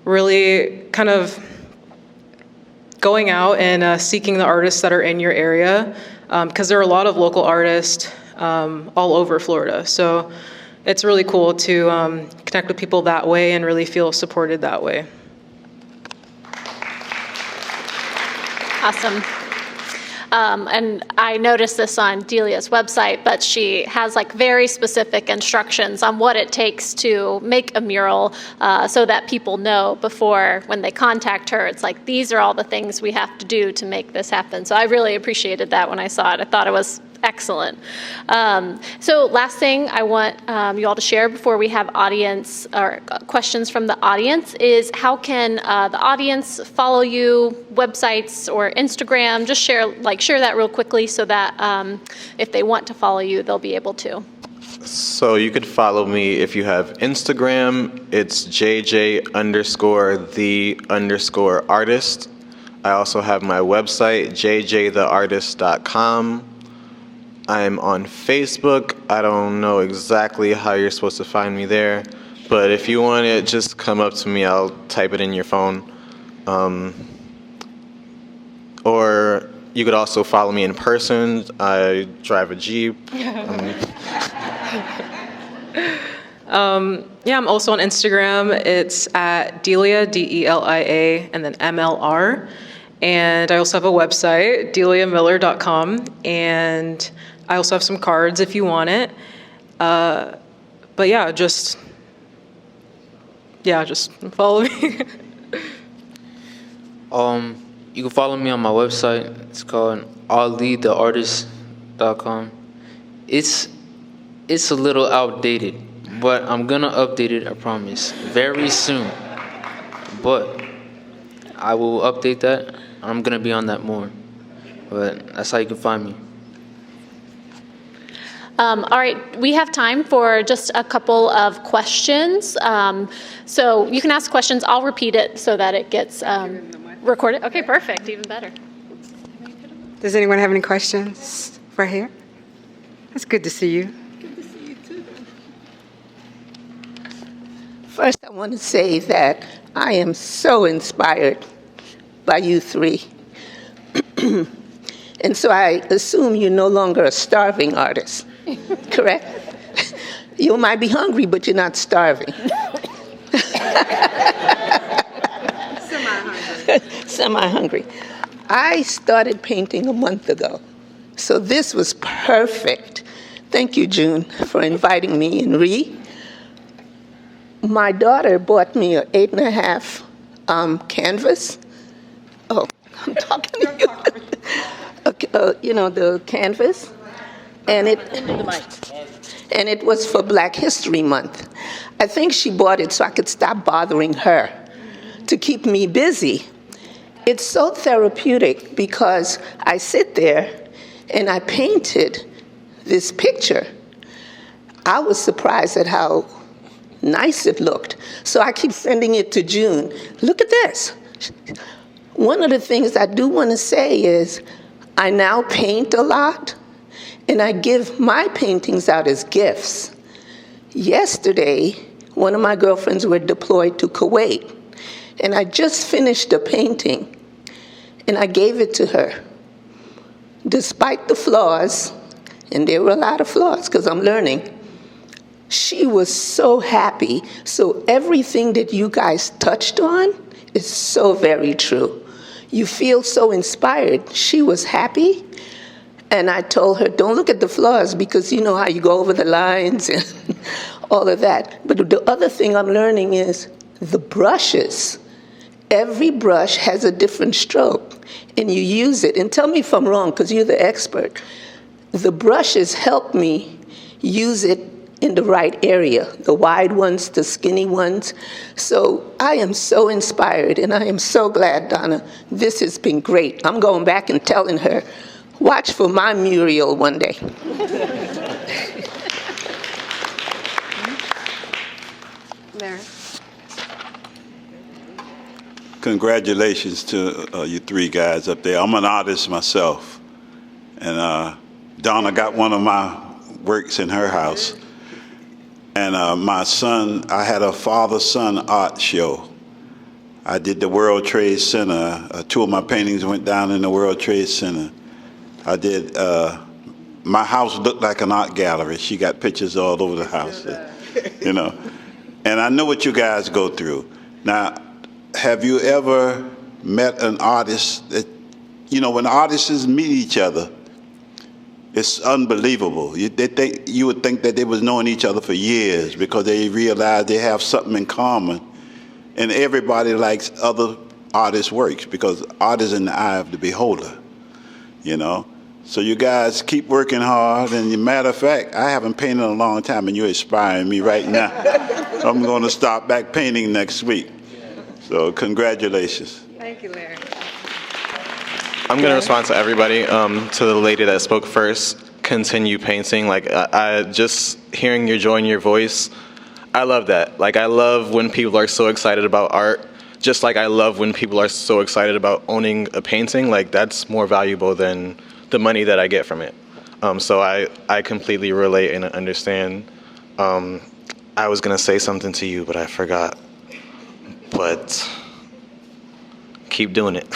really kind of going out and seeking the artists that are in your area, because there are a lot of local artists all over Florida. So it's really cool to connect with people that way and really feel supported that way. Awesome. And I noticed this on Delia's website, but she has like very specific instructions on what it takes to make a mural, so that people know before when they contact her, it's like, these are all the things we have to do to make this happen. So I really appreciated that when I saw it. I thought it was excellent. So last thing I want you all to share before we have audience or questions from the audience is, how can the audience follow you, websites or Instagram? Just share that real quickly so that if they want to follow you, they'll be able to. So you could follow me if you have Instagram. It's JJ_the_artist. I also have my website, jjtheartist.com. I'm on Facebook. I don't know exactly how you're supposed to find me there, but if you want it, just come up to me. I'll type it in your phone. Or you could also follow me in person. I drive a Jeep. Yeah, I'm also on Instagram. It's at Delia, Delia, and then MLR. And I also have a website, deliamiller.com. And I also have some cards if you want it. But yeah, just follow me. You can follow me on my website. It's called alitheartist.com. It's a little outdated, but I'm gonna update it, I promise, very soon. But I will update that. I'm gonna be on that more. But that's how you can find me. All right, we have time for just a couple of questions. So you can ask questions. I'll repeat it so that it gets recorded. Okay, perfect. Even better. Does anyone have any questions for here? It's good to see you. First, I want to say that I am so inspired by you three. And so I assume you're no longer a starving artist, correct? You might be hungry, but you're not starving. Semi-hungry. I started painting a month ago, so this was perfect. Thank you, June, for inviting me and Ree. My daughter bought me an 8.5 canvas. Oh, I'm talking to you. Okay, the canvas, and it was for Black History Month. I think she bought it so I could stop bothering her, to keep me busy. It's so therapeutic because I sit there and I painted this picture. I was surprised at how nice it looked. So I keep sending it to June. Look at this. One of the things I do want to say is I now paint a lot, and I give my paintings out as gifts. Yesterday, one of my girlfriends were deployed to Kuwait, and I just finished a painting, and I gave it to her. Despite the flaws, and there were a lot of flaws because I'm learning, she was so happy. So everything that you guys touched on is so very true. You feel so inspired. She was happy. And I told her, don't look at the flaws because you know how you go over the lines and all of that. But the other thing I'm learning is the brushes. Every brush has a different stroke, and you use it. And tell me if I'm wrong, because you're the expert. The brushes help me use it in the right area, the wide ones, the skinny ones. So I am so inspired, and I am so glad, Donna. This has been great. I'm going back and telling her, watch for my Muriel one day. Larry. Congratulations to you three guys up there. I'm an artist myself, and Donna got one of my works in her house. And my son, I had a father-son art show. I did the World Trade Center. Two of my paintings went down in the World Trade Center. I did, my house looked like an art gallery. She got pictures all over the house, you know. And I know what you guys go through. Now, have you ever met an artist that, you know, when artists meet each other, it's unbelievable. You would think that they was knowing each other for years because they realize they have something in common. And everybody likes other artists' works because art is in the eye of the beholder, you know. So you guys keep working hard. And as a matter of fact, I haven't painted in a long time, and you're inspiring me right now. I'm going to start back painting next week. So congratulations. Thank you, Larry. I'm going to respond to everybody. To the lady that spoke first, continue painting. Like, I just hearing your joy in your voice, I love that. Like, I love when people are so excited about art, just like I love when people are so excited about owning a painting. Like, that's more valuable than the money that I get from it. So I completely relate and understand. I was going to say something to you, but I forgot. But keep doing it.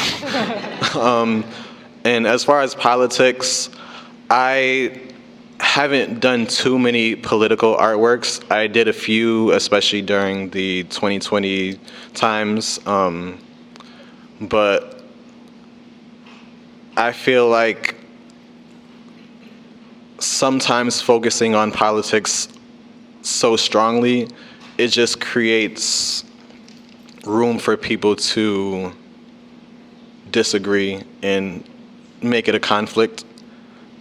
And as far as politics, I haven't done too many political artworks. I did a few, especially during the 2020 times. But I feel like sometimes focusing on politics so strongly, it just creates room for people to disagree and make it a conflict.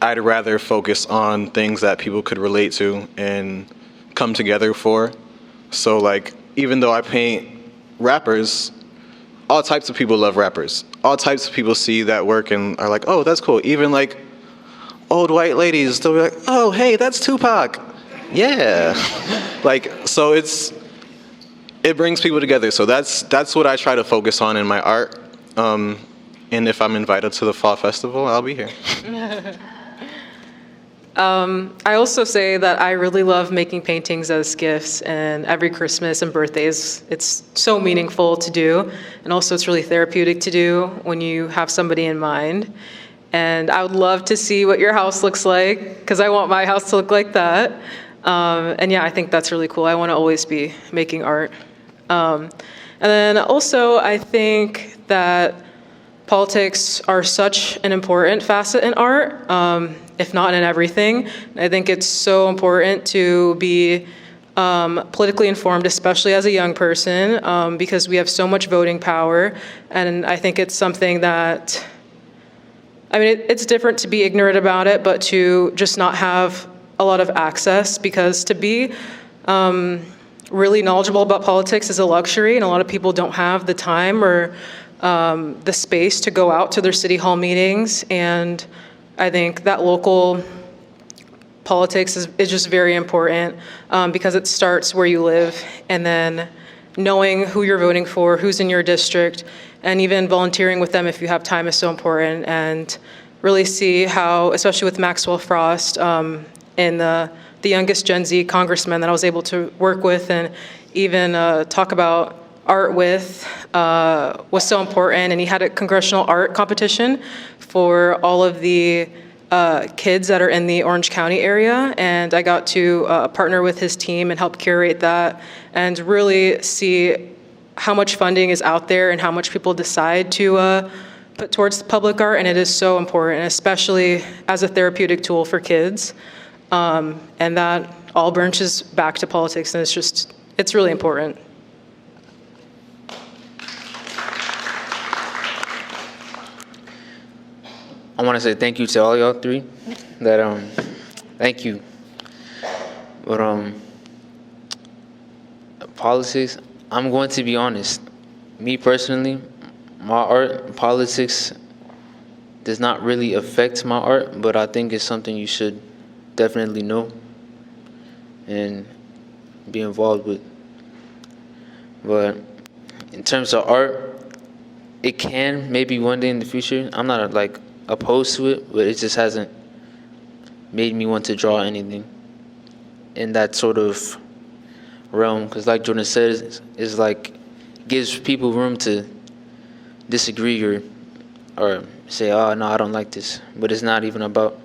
I'd rather focus on things that people could relate to and come together for. So, like, even though I paint rappers, all types of people love rappers. All types of people see that work and are like, oh, that's cool. Even like old white ladies, they'll be like, oh, hey, that's Tupac. Yeah. Like, so it brings people together. So that's what I try to focus on in my art. And if I'm invited to the Fall Festival, I'll be here. I also say that I really love making paintings as gifts, and every Christmas and birthdays, it's so meaningful to do. And also it's really therapeutic to do when you have somebody in mind. And I would love to see what your house looks like, because I want my house to look like that. And yeah, I think that's really cool. I want to always be making art. And then also, I think that politics are such an important facet in art, if not in everything. I think it's so important to be politically informed, especially as a young person, because we have so much voting power. And I think it's something that, I mean, it's different to be ignorant about it, but to just not have a lot of access, because to be really knowledgeable about politics is a luxury, and a lot of people don't have the time or the space to go out to their city hall meetings. And I think that local politics is just very important, because it starts where you live, and then knowing who you're voting for, who's in your district, and even volunteering with them if you have time is so important. And really see how, especially with Maxwell Frost, and the youngest Gen Z congressman that I was able to work with and even talk about art with, was so important. And he had a congressional art competition for all of the kids that are in the Orange County area, and I got to partner with his team and help curate that, and really see how much funding is out there and how much people decide to put towards public art. And it is so important, especially as a therapeutic tool for kids. And that all branches back to politics, and it's really important. I want to say thank you to all y'all three. Thank you. But politics, I'm going to be honest. Me personally, my art, politics does not really affect my art, but I think it's something you should definitely know and be involved with. But in terms of art, it can maybe one day in the future. I'm not opposed to it, but it just hasn't made me want to draw anything in that sort of realm. Because like Jordan said, it's like gives people room to disagree or say, oh no, I don't like this. But it's not even about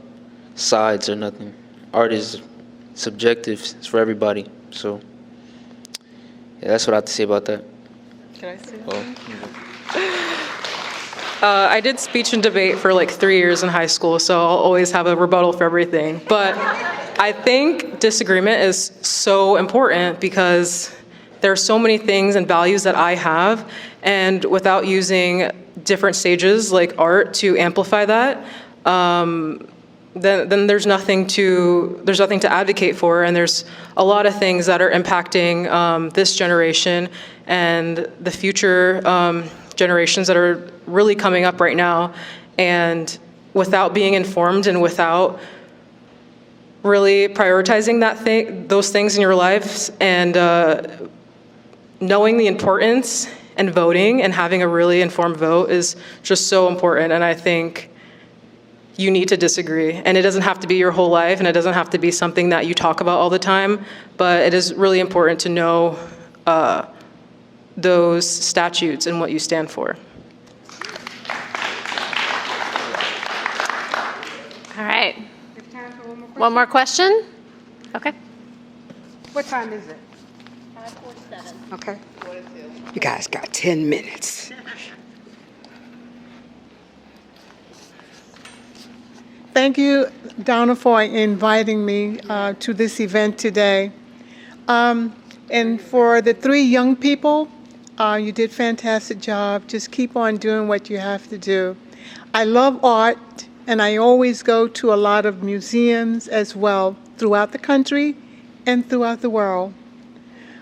sides or nothing. Art is subjective. It's for everybody. So yeah, that's what I have to say about that. Can I say that? I did speech and debate for like 3 years in high school, so I'll always have a rebuttal for everything. But I think disagreement is so important, because there are so many things and values that I have, and without using different stages like art to amplify that, then there's nothing to advocate for, and there's a lot of things that are impacting this generation and the future generations that are really coming up right now. And without being informed and without really prioritizing those things in your lives, and knowing the importance and voting and having a really informed vote is just so important. And I think you need to disagree. And it doesn't have to be your whole life, and it doesn't have to be something that you talk about all the time, but it is really important to know those statutes and what you stand for. All right. One more question? Okay. What time is it? 5:47. Okay. You guys got 10 minutes. Thank you, Donna, for inviting me to this event today. And for the three young people, you did a fantastic job. Just keep on doing what you have to do. I love art, and I always go to a lot of museums as well throughout the country and throughout the world.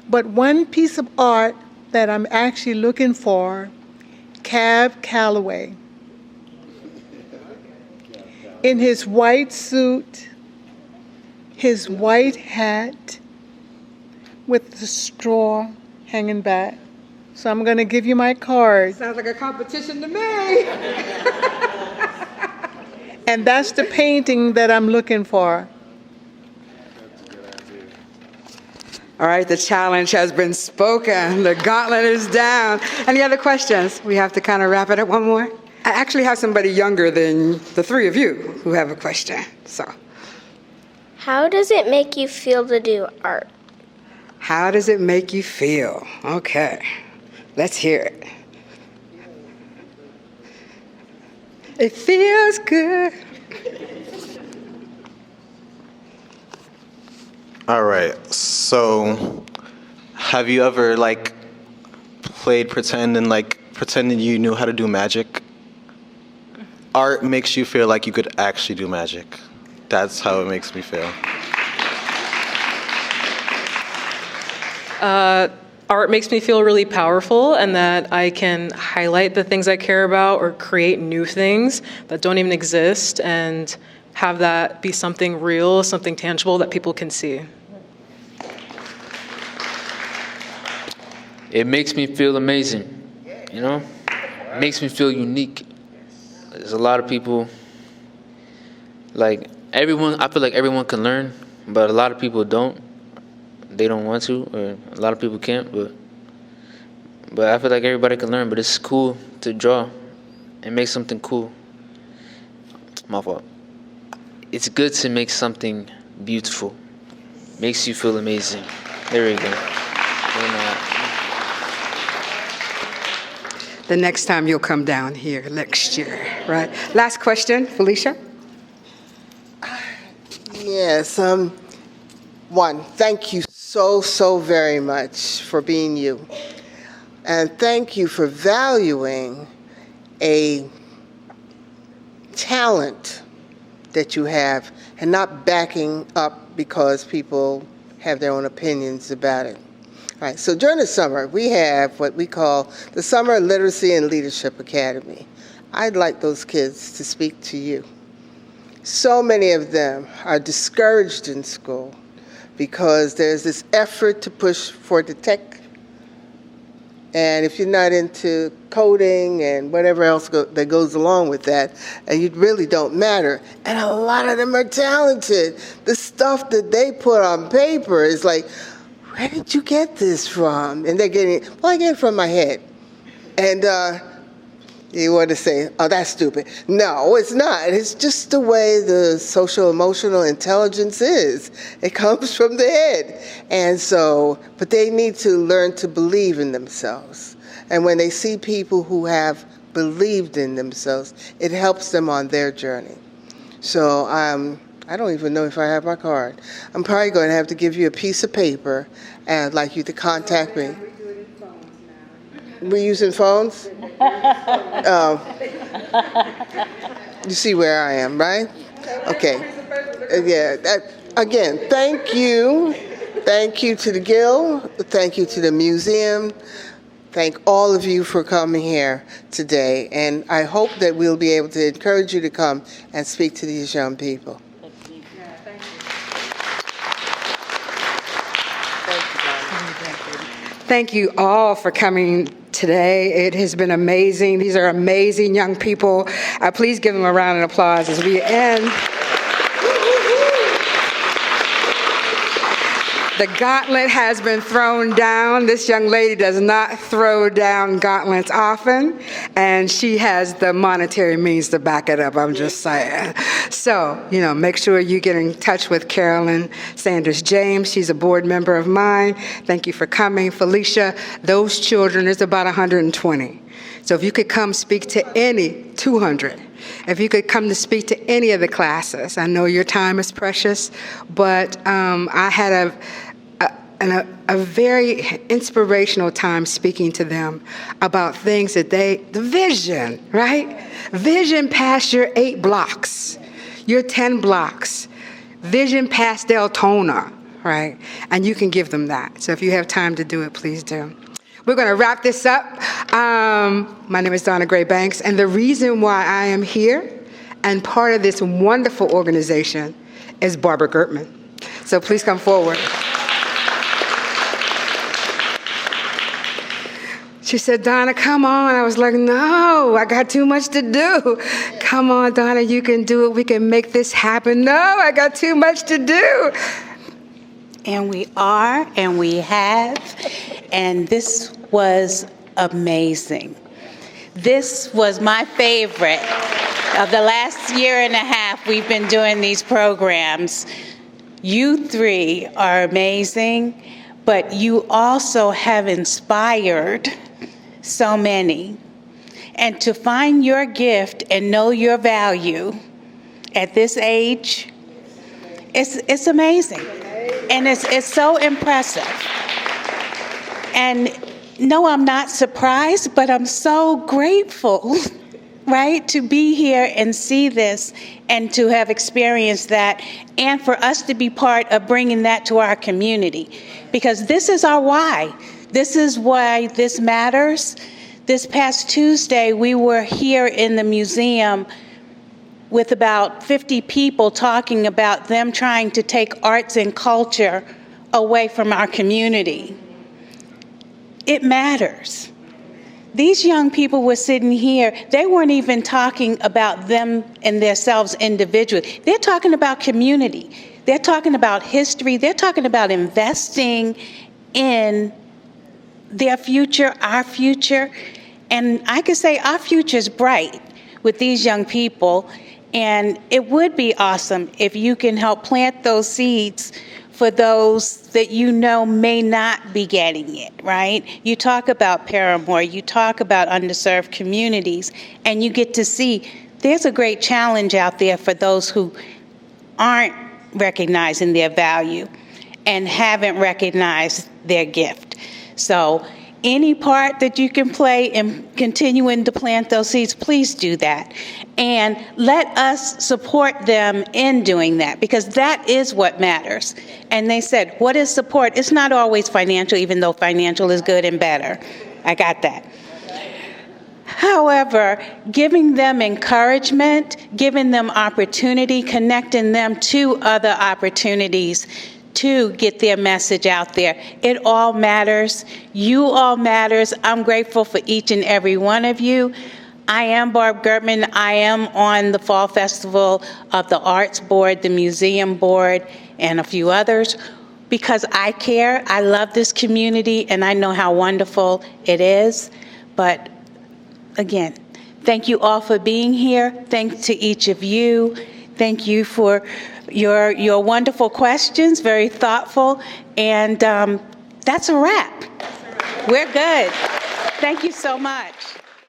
But one piece of art that I'm actually looking for, Cab Calloway. in his white suit, his white hat with the straw hanging back. So I'm going to give you my card. Sounds like a competition to me. And that's the painting that I'm looking for. All right, the challenge has been spoken. The gauntlet is down. Any other questions? We have to kind of wrap it up. One more. I actually have somebody younger than the three of you who have a question. So, How does it make you feel to do art? how does it make you feel? Okay, let's hear it. It feels good. All right. So, have you ever played pretend and pretending you knew how to do magic? Art makes you feel like you could actually do magic. That's how it makes me feel. Art makes me feel really powerful and that I can highlight the things I care about or create new things that don't even exist and have that be something real, something tangible that people can see. It makes me feel amazing, you know? It makes me feel unique. There's a lot of people, I feel like everyone can learn, but a lot of people don't. They don't want to, or a lot of people can't, but I feel like everybody can learn, but it's cool to draw and make something cool. My fault. It's good to make something beautiful. Makes you feel amazing. There we go. The next time you'll come down here next year, right? Last question, Felicia. Yes. One, thank you so very much for being you. And thank you for valuing a talent that you have and not backing up because people have their own opinions about it. All right, so during the summer, we have what we call the Summer Literacy and Leadership Academy. I'd like those kids to speak to you. So many of them are discouraged in school because there's this effort to push for the tech. And if you're not into coding and whatever else that goes along with that, and you really don't matter. And a lot of them are talented. The stuff that they put on paper is like, where did you get this from? And they're getting, well, I get it from my head. And you want to say, oh, that's stupid. No, it's not. It's just the way the social emotional intelligence is. It comes from the head. And so, but they need to learn to believe in themselves. And when they see people who have believed in themselves, it helps them on their journey. So I don't even know if I have my card. I'm probably going to have to give you a piece of paper and I'd like you to contact me. We're using phones? You see where I am, right? Okay. Yeah. Again, thank you. Thank you to the Guild. Thank you to the museum. Thank all of you for coming here today. And I hope that we'll be able to encourage you to come and speak to these young people. Thank you all for coming today. It has been amazing. These are amazing young people. Please give them a round of applause as we end. The gauntlet has been thrown down. This young lady does not throw down gauntlets often, and she has the monetary means to back it up, I'm just saying. So, make sure you get in touch with Carolyn Sanders James. She's a board member of mine. Thank you for coming. Felicia, those children, there's about 120. So if you could come speak to any 200, if you could come to speak to any of the classes. I know your time is precious, but I had a very inspirational time speaking to them about things that the vision, right? Vision past your 8 blocks, your 10 blocks, vision past Deltona, right? And you can give them that. So if you have time to do it, please do. We're going to wrap this up. My name is Donna Gray Banks, and the reason why I am here And part of this wonderful organization is Barbara Gertman. So please come forward. She said, Donna, come on. I was like, no, I got too much to do. Come on, Donna, you can do it. We can make this happen. No, I got too much to do. And we are, and we have, and this was amazing. This was my favorite. Of the last year and a half we've been doing these programs, you three are amazing, but you also have inspired so many. And to find your gift and know your value at this age, it's amazing. And it's so impressive. And no, I'm not surprised, but I'm so grateful, right, to be here and see this and to have experienced that, and for us to be part of bringing that to our community. Because this is our why. This is why this matters. This past Tuesday, we were here in the museum with about 50 people talking about them trying to take arts and culture away from our community. It matters. These young people were sitting here, they weren't even talking about them and themselves individually. They're talking about community. They're talking about history. They're talking about investing in their future, our future. And I could say our future is bright with these young people. And it would be awesome if you can help plant those seeds for those that you know may not be getting it, right? You talk about Paramore, you talk about underserved communities, and you get to see there's a great challenge out there for those who aren't recognizing their value and haven't recognized their gift. So any part that you can play in continuing to plant those seeds, please do that. And let us support them in doing that, because that is what matters. And they said, what is support? It's not always financial, even though financial is good and better. I got that. However, giving them encouragement, giving them opportunity, connecting them to other opportunities to get their message out there. It all matters. You all matters. I'm grateful for each and every one of you. I am Barb Gertman. I am on the Fall Festival of the Arts Board, the Museum Board, and a few others, because I care. I love this community, and I know how wonderful it is. But again, thank you all for being here. Thanks to each of you. Thank you for your wonderful questions, very thoughtful, and that's a wrap. We're good. Thank you so much.